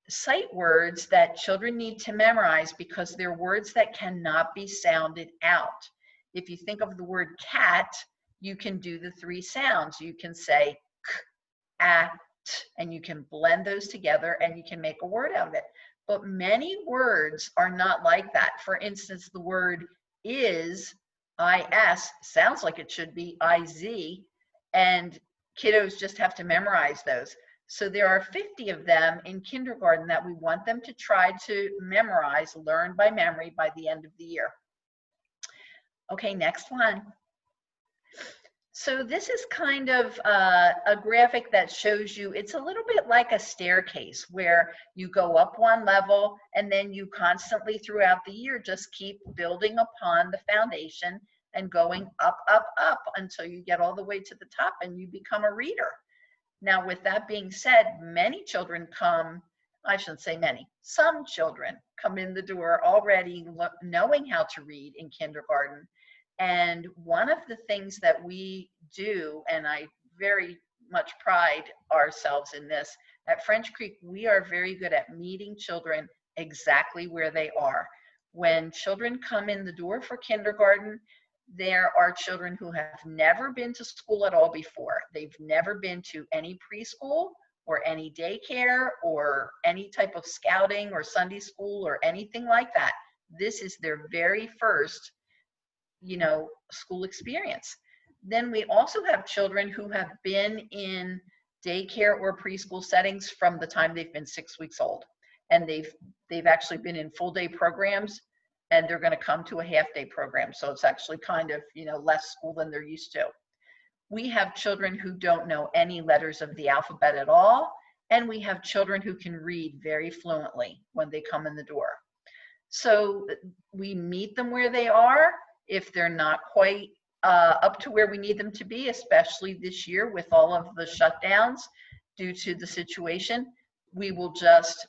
sight words that children need to memorize because they're words that cannot be sounded out. If you think of the word cat, you can do the 3 sounds. You can say k, a, t, and you can blend those together and you can make a word out of it. But many words are not like that. For instance, the word is, I-S, sounds like it should be I-Z, and kiddos just have to memorize those. So there are 50 of them in kindergarten that we want them to try to memorize, learn by memory by the end of the year. Okay, next one. So this is kind of a graphic that shows you, it's a little bit like a staircase where you go up one level and then you constantly throughout the year just keep building upon the foundation and going up, up, up until you get all the way to the top and you become a reader. Now, with that being said, many children come, I shouldn't say many, some children come in the door already knowing how to read in kindergarten. And one of the things that we do, and I very much pride ourselves in this, at French Creek, we are very good at meeting children exactly where they are. When children come in the door for kindergarten, there are children who have never been to school at all before. They've never been to any preschool or any daycare or any type of scouting or Sunday school or anything like that. This is their very first school experience. Then we also have children who have been in daycare or preschool settings from the time they've been 6 weeks old, and they've actually been in full day programs, and they're going to come to a half-day program. So it's actually kind of less school than they're used to. We have children who don't know any letters of the alphabet at all, and we have children who can read very fluently when they come in the door. So we meet them where they are. If they're not quite up to where we need them to be, especially this year with all of the shutdowns due to the situation, we will just,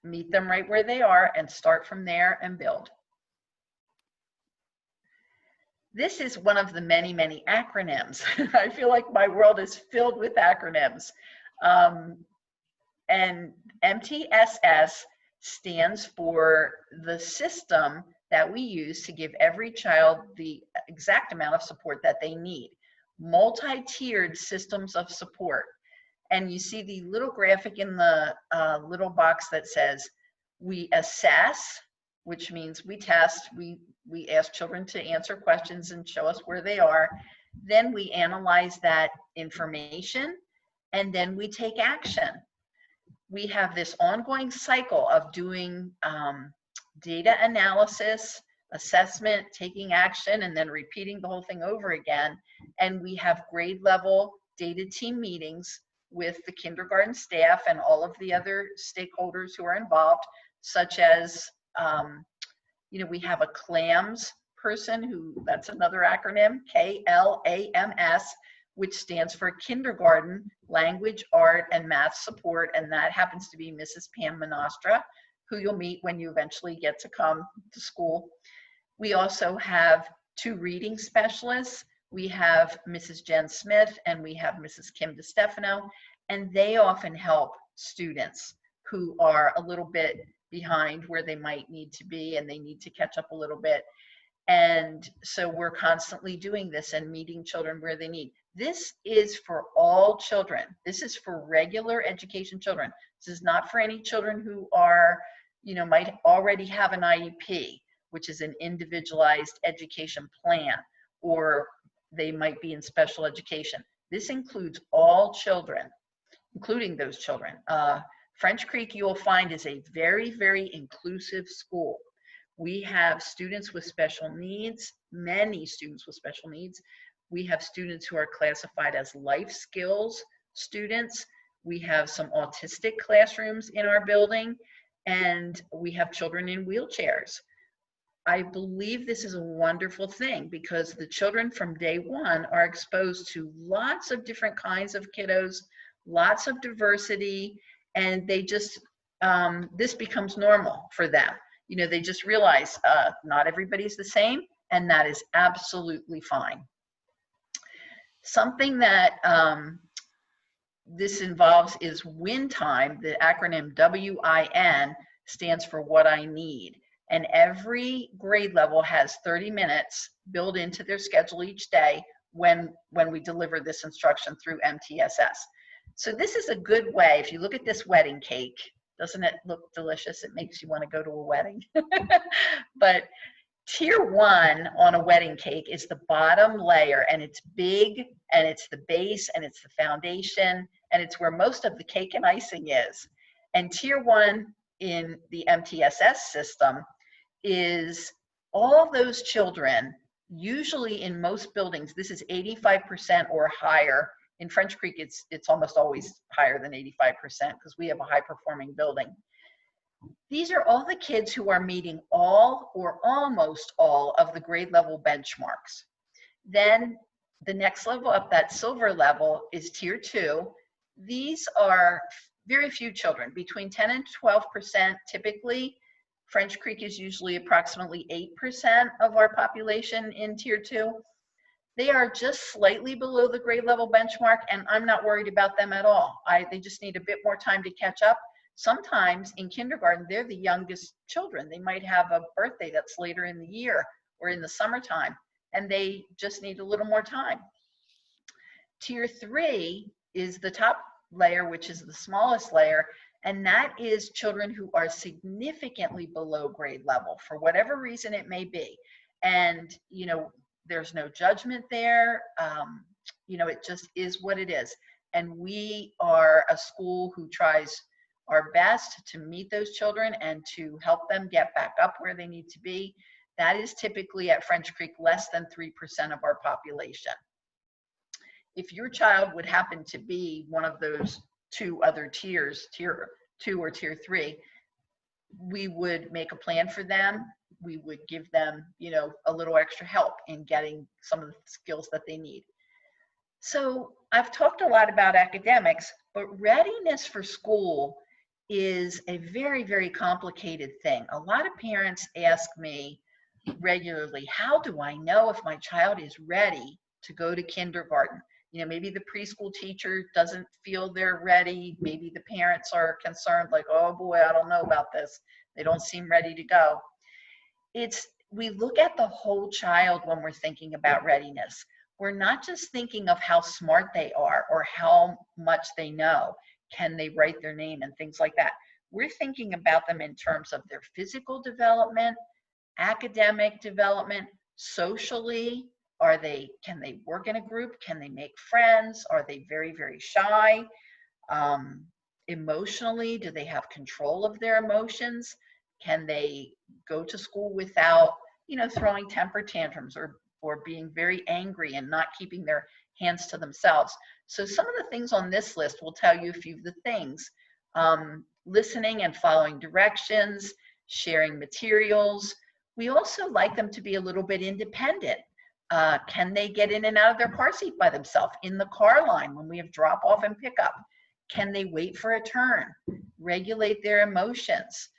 meet them right where they are and start from there and build. This is one of the many, many acronyms. I feel like my world is filled with acronyms. And MTSS stands for the system that we use to give every child the exact amount of support that they need. Multi-tiered systems of support. And you see the little graphic in the little box that says we assess, which means we test, we ask children to answer questions and show us where they are. Then we analyze that information, and then we take action. We have this ongoing cycle of doing data analysis, assessment, taking action, and then repeating the whole thing over again. And we have grade level data team meetings with the kindergarten staff and all of the other stakeholders who are involved, such as, we have a CLAMS person that's another acronym, KLAMS, which stands for Kindergarten Language, Art, and Math Support, and that happens to be Mrs. Pam Monastra, who you'll meet when you eventually get to come to school. We also have 2 reading specialists. We have Mrs. Jen Smith and we have Mrs. Kim DeStefano, and they often help students who are a little bit behind where they might need to be, and they need to catch up a little bit. And so we're constantly doing this and meeting children where they need. This is for all children. This is for regular education children. This is not for any children who are, might already have an IEP, which is an individualized education plan, or they might be in special education. This includes all children, including those children. French Creek, you will find, is a very, very inclusive school. We have students with special needs, many students with special needs. We have students who are classified as life skills students. We have some autistic classrooms in our building, and we have children in wheelchairs. I believe this is a wonderful thing because the children from day one are exposed to lots of different kinds of kiddos, lots of diversity, and they just, this becomes normal for them. They just realize not everybody's the same, and that is absolutely fine. Something that this involves is WIN time. The acronym WIN stands for what I need. And every grade level has 30 minutes built into their schedule each day when we deliver this instruction through MTSS. So this is a good way. If you look at this wedding cake, doesn't it look delicious? It makes you want to go to a wedding. But tier 1 on a wedding cake is the bottom layer, and it's big, and it's the base, and it's the foundation, and it's where most of the cake and icing is. And tier 1 in the MTSS system is all those children, usually in most buildings, this is 85% or higher. In French Creek, it's almost always higher than 85% because we have a high performing building. These are all the kids who are meeting all or almost all of the grade level benchmarks. Then the next level up, that silver level, is tier 2. These are very few children, between 10 and 12% typically. French Creek is usually approximately 8% of our population in tier 2. They are just slightly below the grade level benchmark, and I'm not worried about them at all. They just need a bit more time to catch up. Sometimes in kindergarten, they're the youngest children. They might have a birthday that's later in the year or in the summertime, and they just need a little more time. Tier 3 is the top layer, which is the smallest layer, and that is children who are significantly below grade level for whatever reason it may be. And, there's no judgment there. It just is what it is. And we are a school who tries our best to meet those children and to help them get back up where they need to be. That is typically at French Creek less than 3% of our population. If your child would happen to be one of those 2 other tiers, tier 2 or tier 3, we would make a plan for them. We would give them, a little extra help in getting some of the skills that they need. So I've talked a lot about academics, but readiness for school is a very, very complicated thing. A lot of parents ask me regularly, how do I know if my child is ready to go to kindergarten? Maybe the preschool teacher doesn't feel they're ready. Maybe the parents are concerned, like, oh boy, I don't know about this. They don't seem ready to go. We look at the whole child when we're thinking about readiness. We're not just thinking of how smart they are or how much they know. Can they write their name and things like that? We're thinking about them in terms of their physical development, academic development, socially. Can they work in a group? Can they make friends? Are they very, very shy? Emotionally, do they have control of their emotions? Can they go to school without, throwing temper tantrums or being very angry and not keeping their hands to themselves. So some of the things on this list will tell you a few of the things. Listening and following directions, sharing materials. We also like them to be a little bit independent. Can they get in and out of their car seat by themselves? In the car line when we have drop off and pick up? Can they wait for a turn? Regulate their emotions,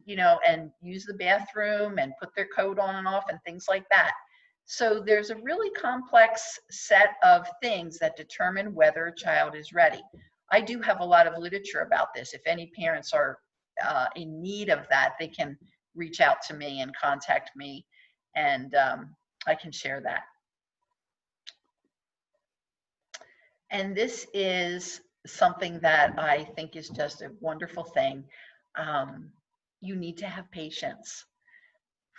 you know, and use the bathroom and put their coat on and off and things like that. So there's a really complex set of things that determine whether a child is ready. I do have a lot of literature about this. If any parents are in need of that, they can reach out to me and contact me, and I can share that. And this is something that I think is just a wonderful thing. You need to have patience.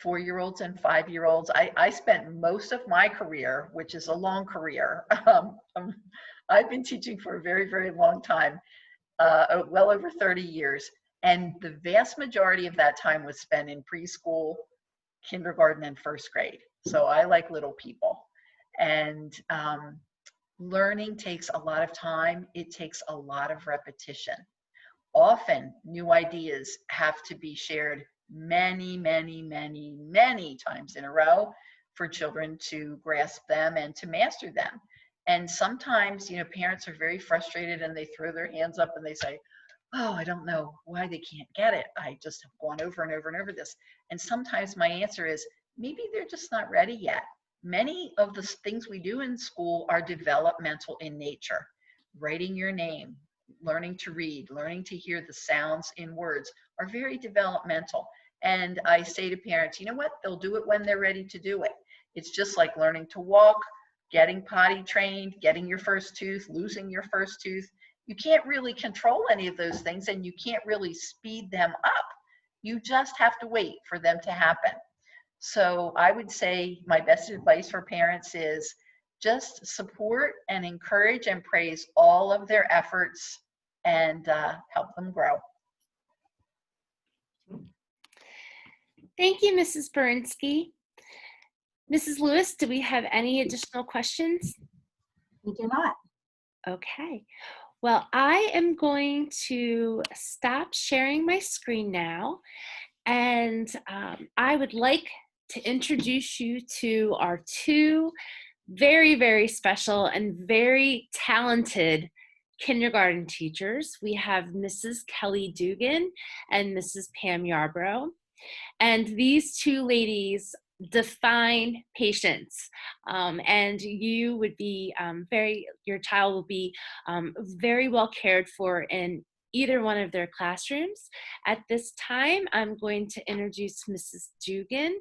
4-year-olds and 5-year-olds. I spent most of my career, which is a long career. I've been teaching for a very, very long time, well over 30 years. And the vast majority of that time was spent in preschool, kindergarten, and first grade. So I like little people. And learning takes a lot of time. It takes a lot of repetition. Often new ideas have to be shared many, many, many, many times in a row for children to grasp them and to master them. And sometimes, you know, parents are very frustrated and they throw their hands up and they say, oh, I don't know why they can't get it. I just have gone over and over and over this. And sometimes my answer is, maybe they're just not ready yet. Many of the things we do in school are developmental in nature. Writing your name, learning to read, learning to hear the sounds in words are very developmental. And I say to parents, you know what? They'll do it when they're ready to do it. It's just like learning to walk, getting potty trained, getting your first tooth, losing your first tooth. You can't really control any of those things, and you can't really speed them up. You just have to wait for them to happen. So I would say my best advice for parents is just support and encourage and praise all of their efforts and help them grow. Thank you, Mrs. Berinsky. Mrs. Lewis, do we have any additional questions? We do not. Okay. Well, I am going to stop sharing my screen now, and I would like to introduce you to our two very, very special and very talented kindergarten teachers. We have Mrs. Kelly Dugan and Mrs. Pam Yarbrough. And these two ladies define patience, and you would be your child will be very well cared for in either one of their classrooms. At this time, I'm going to introduce Mrs. Dugan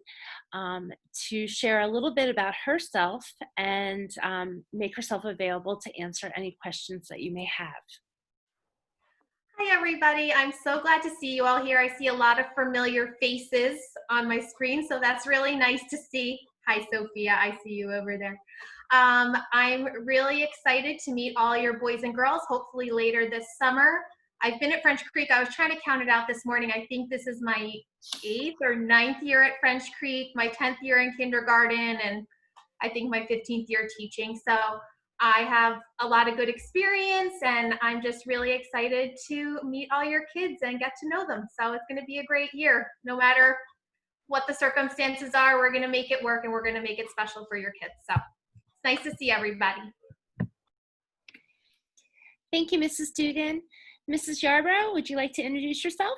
to share a little bit about herself and make herself available to answer any questions that you may have. Hi everybody, I'm so glad to see you all here. I see a lot of familiar faces on my screen, so that's really nice to see. Hi Sophia, I see you over there. I'm really excited to meet all your boys and girls, hopefully later this summer. I've been at French Creek, I was trying to count it out this morning. I think this is my 8th or 9th year at French Creek, my 10th year in kindergarten, and I think my 15th year teaching. So I have a lot of good experience, and I'm just really excited to meet all your kids and get to know them. So it's going to be a great year. No matter what the circumstances are, we're going to make it work, and we're going to make it special for your kids. So it's nice to see everybody. Thank you, Mrs. Dugan. Mrs. Yarbrough, would you like to introduce yourself?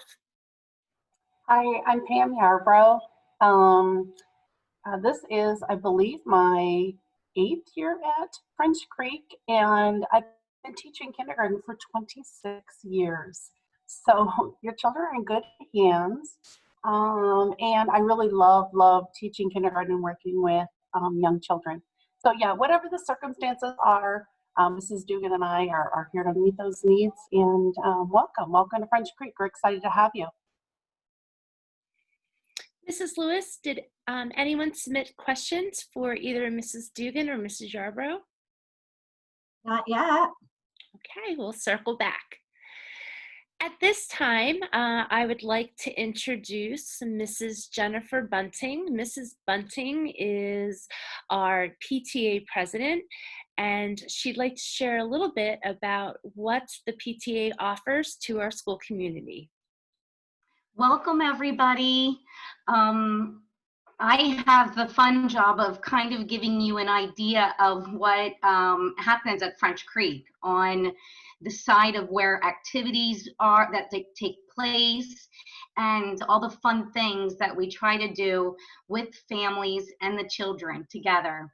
Hi, I'm Pam Yarbrough. This is, I believe, my 8th year at French Creek, and I've been teaching kindergarten for 26 years. So your children are in good hands. And I really love teaching kindergarten and working with young children. So yeah, whatever the circumstances are, Mrs. Dugan and I are here to meet those needs, and welcome to French Creek. We're excited to have you. Mrs. Lewis, did anyone submit questions for either Mrs. Dugan or Mrs. Yarbrough? Not yet. Okay, we'll circle back. At this time, I would like to introduce Mrs. Jennifer Bunting. Mrs. Bunting is our PTA president, and she'd like to share a little bit about what the PTA offers to our school community. Welcome, everybody. I have the fun job of kind of giving you an idea of what happens at French Creek on the side of where activities are that take place and all the fun things that we try to do with families and the children together.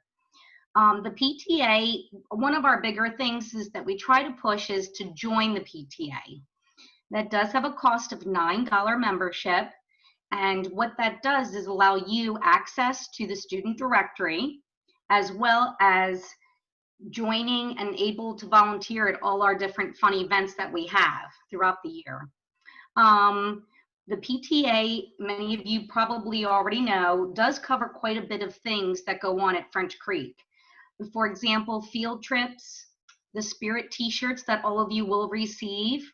The PTA, one of our bigger things is that we try to push is to join the PTA. That does have a cost of $9 membership. And what that does is allow you access to the student directory, as well as joining and able to volunteer at all our different fun events that we have throughout the year. The PTA, many of you probably already know, does cover quite a bit of things that go on at French Creek. For example, field trips, the Spirit t-shirts that all of you will receive.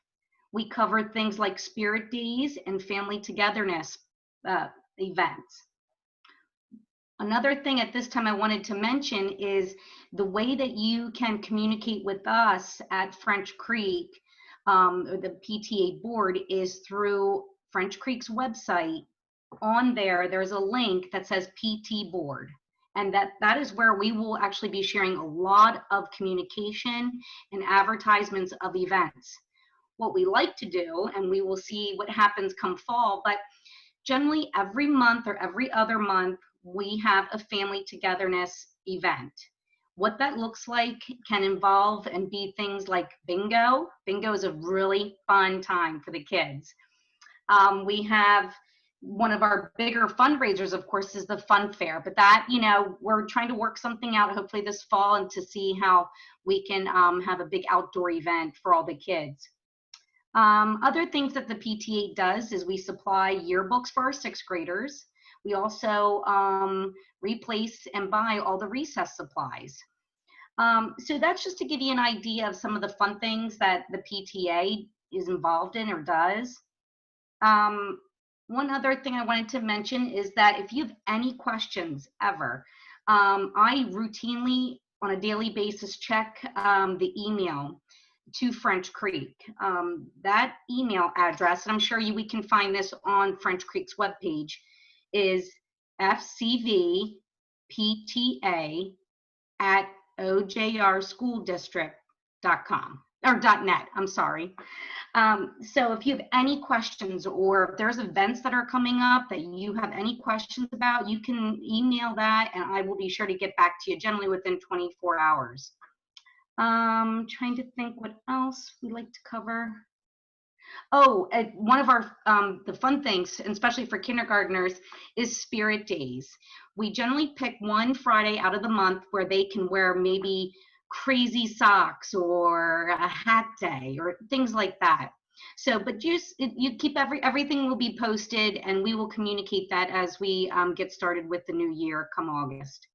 We cover things like Spirit Days and family togetherness events. Another thing at this time I wanted to mention is the way that you can communicate with us at French Creek, or the PTA board, is through French Creek's website. On there, there's a link that says PT board. And that is where we will actually be sharing a lot of communication and advertisements of events. What we like to do, and we will see what happens come fall, but generally every month or every other month, we have a family togetherness event. What that looks like can involve and be things like bingo. Bingo is a really fun time for the kids. We have one of our bigger fundraisers, of course, is the fun fair, but that, you know, we're trying to work something out hopefully this fall and to see how we can have a big outdoor event for all the kids. Other things that the PTA does is we supply yearbooks for our 6th graders. We also replace and buy all the recess supplies. So that's just to give you an idea of some of the fun things that the PTA is involved in or does. One other thing I wanted to mention is that if you have any questions ever, I routinely on a daily basis check the email to French Creek. That email address, and I'm sure we can find this on French Creek's webpage, is fcvpta@ojrschooldistrict.com or .net, I'm sorry. So if you have any questions or if there's events that are coming up that you have any questions about, you can email that and I will be sure to get back to you generally within 24 hours. Trying to think what else we like to cover. Oh, one of our the fun things, and especially for kindergartners, is Spirit Days. We generally pick one Friday out of the month where they can wear maybe crazy socks or a hat day or things like that. So, but just you keep everything will be posted, and we will communicate that as we get started with the new year come August.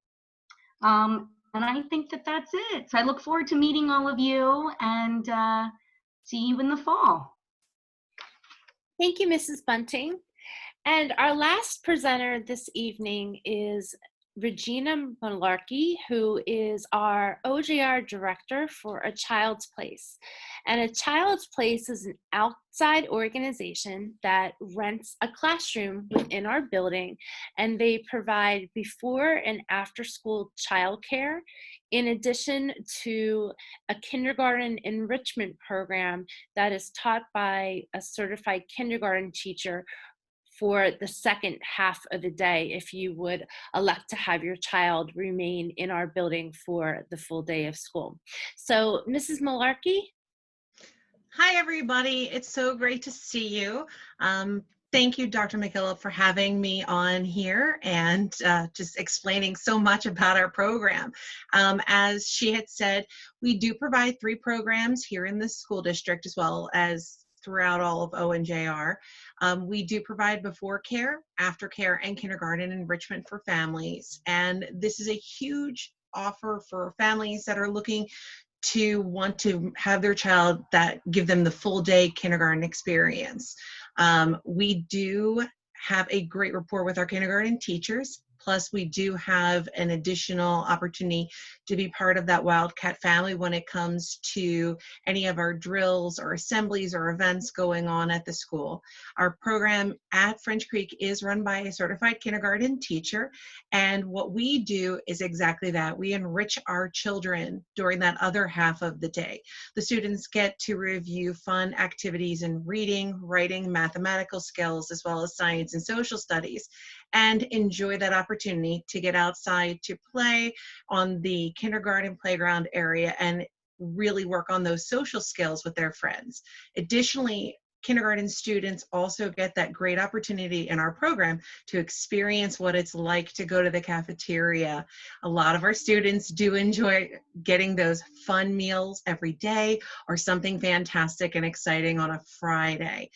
And I think that that's it. So I look forward to meeting all of you and see you in the fall. Thank you, Mrs. Bunting. And our last presenter this evening is Regina Malarkey, who is our OJR director for A Child's Place. And A Child's Place is an outside organization that rents a classroom within our building, and they provide before and after school childcare, in addition to a kindergarten enrichment program that is taught by a certified kindergarten teacher for the second half of the day if you would elect to have your child remain in our building for the full day of school. So, Mrs. Malarkey? Hi, everybody. It's so great to see you. Thank you, Dr. McKillop, for having me on here and just explaining so much about our program. As she had said, we do provide 3 programs here in the school district as well as throughout all of ONJR. We do provide before care, after care, and kindergarten enrichment for families. And this is a huge offer for families that are looking to want to have their child give them the full day kindergarten experience. We do have a great rapport with our kindergarten teachers. Plus, we do have an additional opportunity to be part of that Wildcat family when it comes to any of our drills or assemblies or events going on at the school. Our program at French Creek is run by a certified kindergarten teacher, and what we do is exactly that. We enrich our children during that other half of the day. The students get to review fun activities in reading, writing, mathematical skills, as well as science and social studies, and enjoy that opportunity to get outside to play on the kindergarten playground area and really work on those social skills with their friends. Additionally, kindergarten students also get that great opportunity in our program to experience what it's like to go to the cafeteria. A lot of our students do enjoy getting those fun meals every day or something fantastic and exciting on a Friday.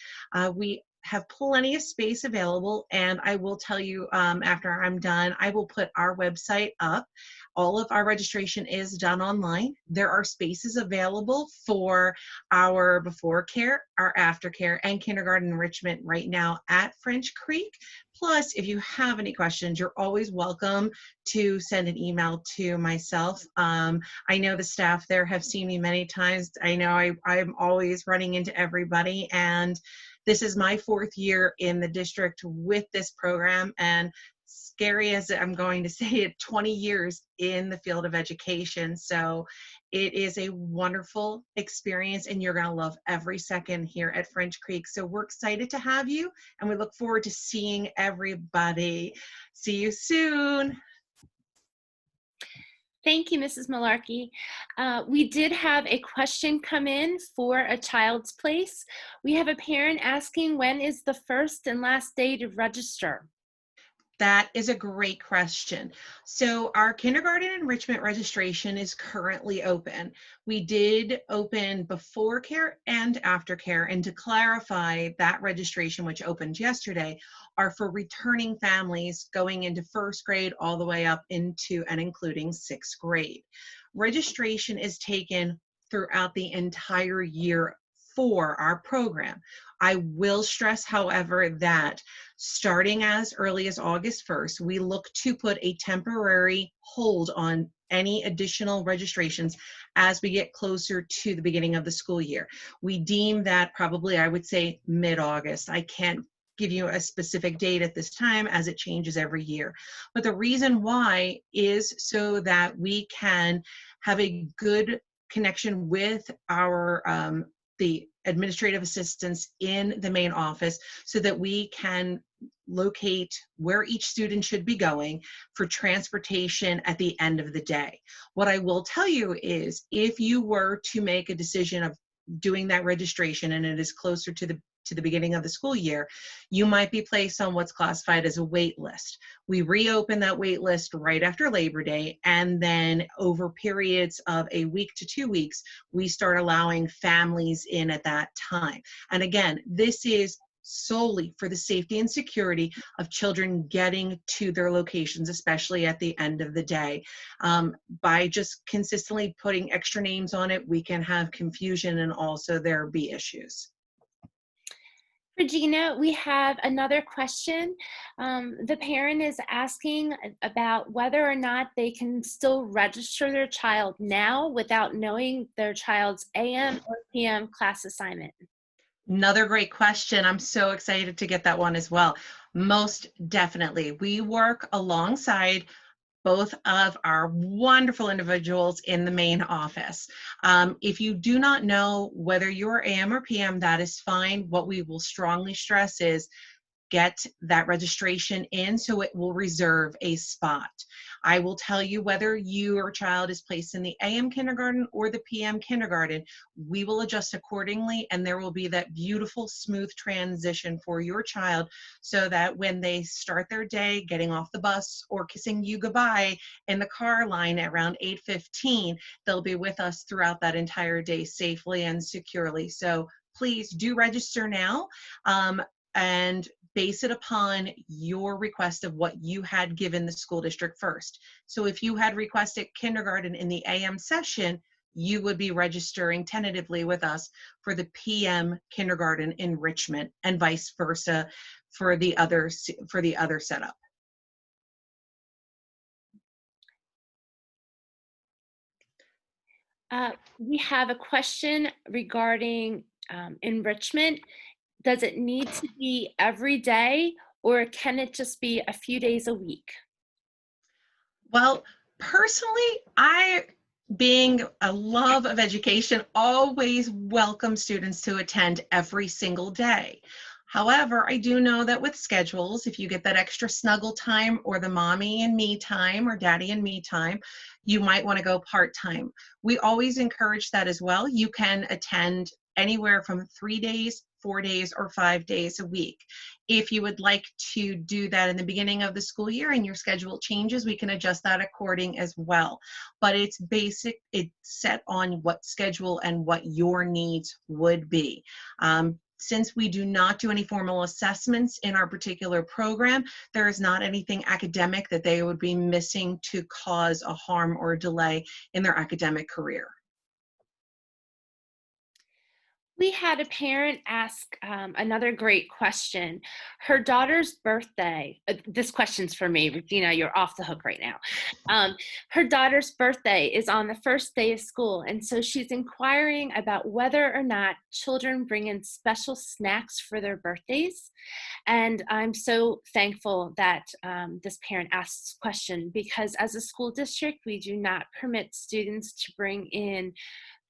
We have plenty of space available, and I will tell you after I'm done, I will put our website up. All of our registration is done online. There are spaces available for our before care, our aftercare, and kindergarten enrichment right now at French Creek. Plus, if you have any questions, you're always welcome to send an email to myself. I know the staff there have seen me many times. I know I'm always running into everybody, and this is my 4th year in the district with this program, and scary as I'm going to say it, 20 years in the field of education. So it is a wonderful experience, and you're going to love every second here at French Creek. So we're excited to have you, and we look forward to seeing everybody. See you soon. Thank you, Mrs. Malarkey. We did have a question come in for a Child's Place. We have a parent asking, when is the first and last day to register? That is a great question. So our kindergarten enrichment registration is currently open. We did open before care and after care, and to clarify, that registration, which opened yesterday, are for returning families going into 1st grade all the way up into and including 6th grade. Registration is taken throughout the entire year for our program. I will stress, however, that starting as early as August 1st, we look to put a temporary hold on any additional registrations as we get closer to the beginning of the school year. We deem that probably, I would say, mid-August. I can't give you a specific date at this time as it changes every year. But the reason why is so that we can have a good connection with our the administrative assistants in the main office so that we can locate where each student should be going for transportation at the end of the day. What I will tell you is, if you were to make a decision of doing that registration and it is closer to the beginning of the school year, you might be placed on what's classified as a wait list. We reopen that wait list right after Labor Day, and then over periods of a week to 2 weeks, we start allowing families in at that time. And again, this is solely for the safety and security of children getting to their locations, especially at the end of the day. By just consistently putting extra names on it, we can have confusion and also there be issues. Regina, we have another question. The parent is asking about whether or not they can still register their child now without knowing their child's AM or PM class assignment. Another great question. I'm so excited to get that one as well. Most definitely. We work alongside both of our wonderful individuals in the main office. If you do not know whether you're AM or PM, that is fine. What we will strongly stress is get that registration in so it will reserve a spot. I will tell you, whether your child is placed in the AM kindergarten or the PM kindergarten, we will adjust accordingly, and there will be that beautiful, smooth transition for your child so that when they start their day getting off the bus or kissing you goodbye in the car line at around 8:15, they'll be with us throughout that entire day safely and securely. So please do register now. And base it upon your request of what you had given the school district first. So if you had requested kindergarten in the AM session, you would be registering tentatively with us for the PM kindergarten enrichment, and vice versa for the other setup. We have a question regarding enrichment. Does it need to be every day, or can it just be a few days a week? Well, personally, being a love of education, always welcome students to attend every single day. However, I do know that with schedules, if you get that extra snuggle time or the mommy and me time or daddy and me time, you might want to go part-time. We always encourage that as well. You can attend anywhere from 3 days, 4 days, or 5 days a week. If you would like to do that in the beginning of the school year and your schedule changes, we can adjust that according as well. But it's set on what schedule and what your needs would be. Since we do not do any formal assessments in our particular program, there is not anything academic that they would be missing to cause a harm or a delay in their academic career. We had a parent ask another great question. Her daughter's birthday, this question's for me, Regina, you're off the hook right now. Her daughter's birthday is on the first day of school, and so she's inquiring about whether or not children bring in special snacks for their birthdays. And I'm so thankful that this parent asked this question, because as a school district, we do not permit students to bring in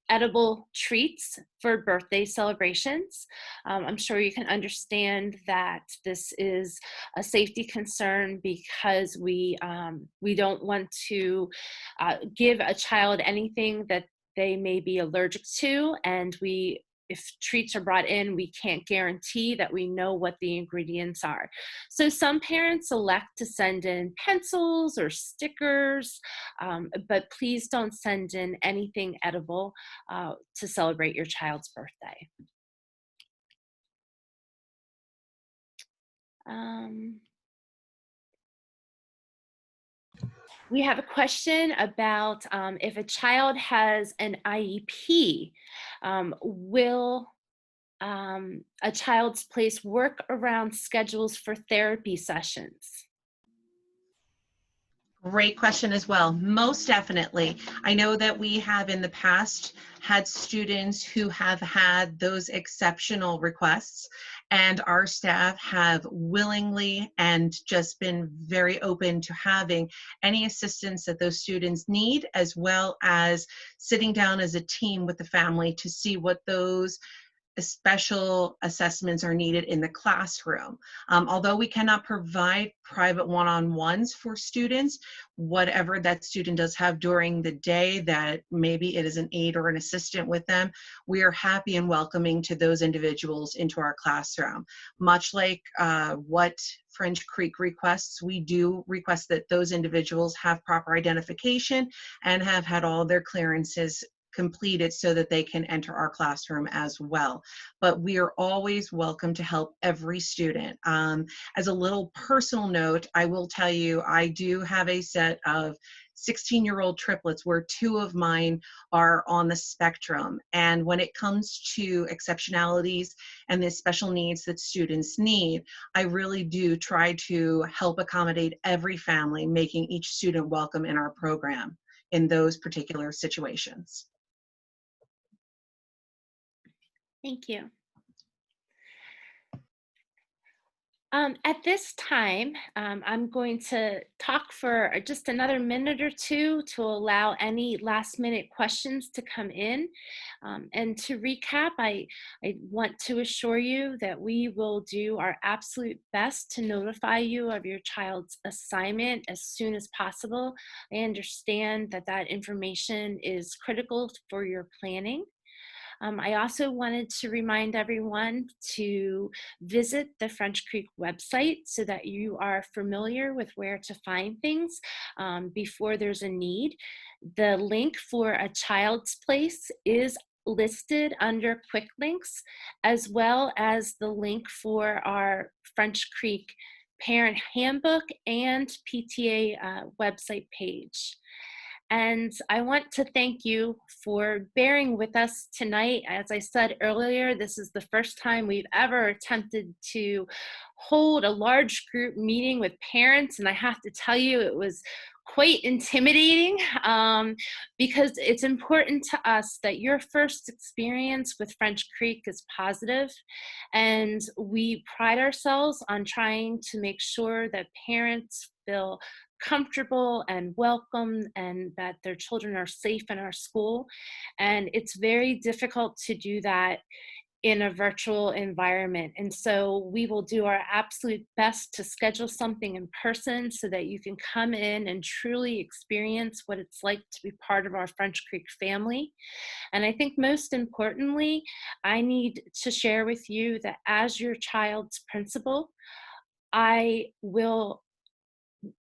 edible treats for birthday celebrations. I'm sure you can understand that this is a safety concern, because we don't want to give a child anything that they may be allergic to, and if treats are brought in, we can't guarantee that we know what the ingredients are. So some parents elect to send in pencils or stickers, but please don't send in anything edible to celebrate your child's birthday. We have a question about if a child has an IEP, will a child's place work around schedules for therapy sessions? Great question as well. Most definitely. I know that we have in the past had students who have had those exceptional requests, and our staff have willingly and just been very open to having any assistance that those students need, as well as sitting down as a team with the family to see what those special assessments are needed in the classroom. Although we cannot provide private one-on-ones for students, whatever that student does have during the day, that maybe it is an aide or an assistant with them, we are happy and welcoming to those individuals into our classroom. Much like what French Creek requests, we do request that those individuals have proper identification and have had all their clearances completed so that they can enter our classroom as well. But we are always welcome to help every student. As a little personal note, I will tell you, I do have a set of 16-year-old triplets where 2 of mine are on the spectrum. And when it comes to exceptionalities and the special needs that students need, I really do try to help accommodate every family, making each student welcome in our program in those particular situations. Thank you. At this time, I'm going to talk for just another minute or two to allow any last minute questions to come in. And to recap, I want to assure you that we will do our absolute best to notify you of your child's assignment as soon as possible. I understand that that information is critical for your planning. I also wanted to remind everyone to visit the French Creek website so that you are familiar with where to find things before there's a need. The link for a child's place is listed under quick links, as well as the link for our French Creek parent handbook and PTA website page. And I want to thank you for bearing with us tonight. As I said earlier, this is the first time we've ever attempted to hold a large group meeting with parents, and I have to tell you, it was quite intimidating because it's important to us that your first experience with French Creek is positive, and we pride ourselves on trying to make sure that parents feel comfortable and welcome and that their children are safe in our school. And it's very difficult to do that in a virtual environment. And so we will do our absolute best to schedule something in person so that you can come in and truly experience what it's like to be part of our French Creek family. And I think most importantly, I need to share with you that as your child's principal, I will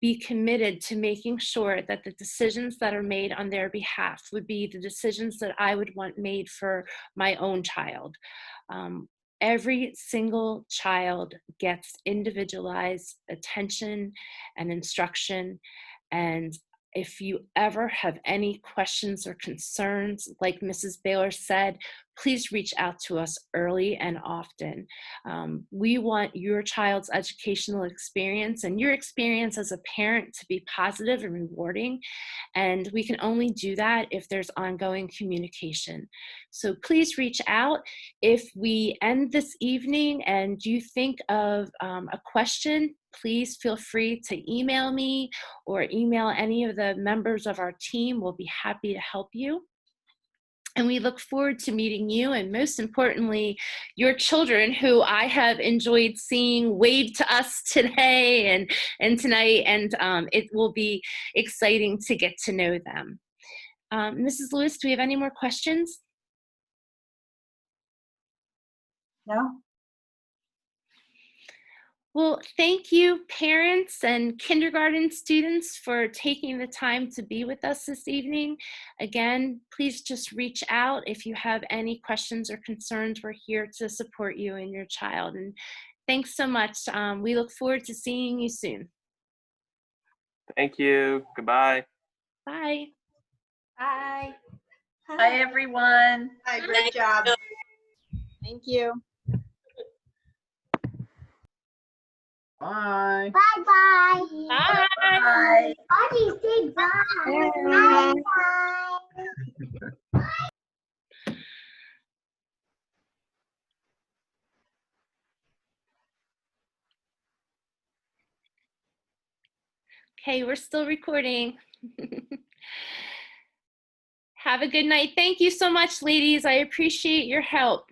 be committed to making sure that the decisions that are made on their behalf would be the decisions that I would want made for my own child. Every single child gets individualized attention and instruction. And if you ever have any questions or concerns, like Mrs. Baylor said, please reach out to us early and often. We want your child's educational experience and your experience as a parent to be positive and rewarding. And we can only do that if there's ongoing communication. So please reach out. If we end this evening and you think of a question, please feel free to email me or email any of the members of our team. We'll be happy to help you. And we look forward to meeting you, and most importantly, your children, who I have enjoyed seeing wave to us today and tonight, and it will be exciting to get to know them. Mrs. Lewis, do we have any more questions? No? Well, thank you, parents and kindergarten students, for taking the time to be with us this evening. Again, please just reach out if you have any questions or concerns. We're here to support you and your child. And thanks so much. We look forward to seeing you soon. Thank you. Goodbye. Bye. Bye. Hi, everyone. Hi, great job. Thank you. Bye. Bye-bye. Bye. Bye. Audie, say bye. Bye-bye. Okay, we're still recording. Have a good night. Thank you so much, ladies. I appreciate your help.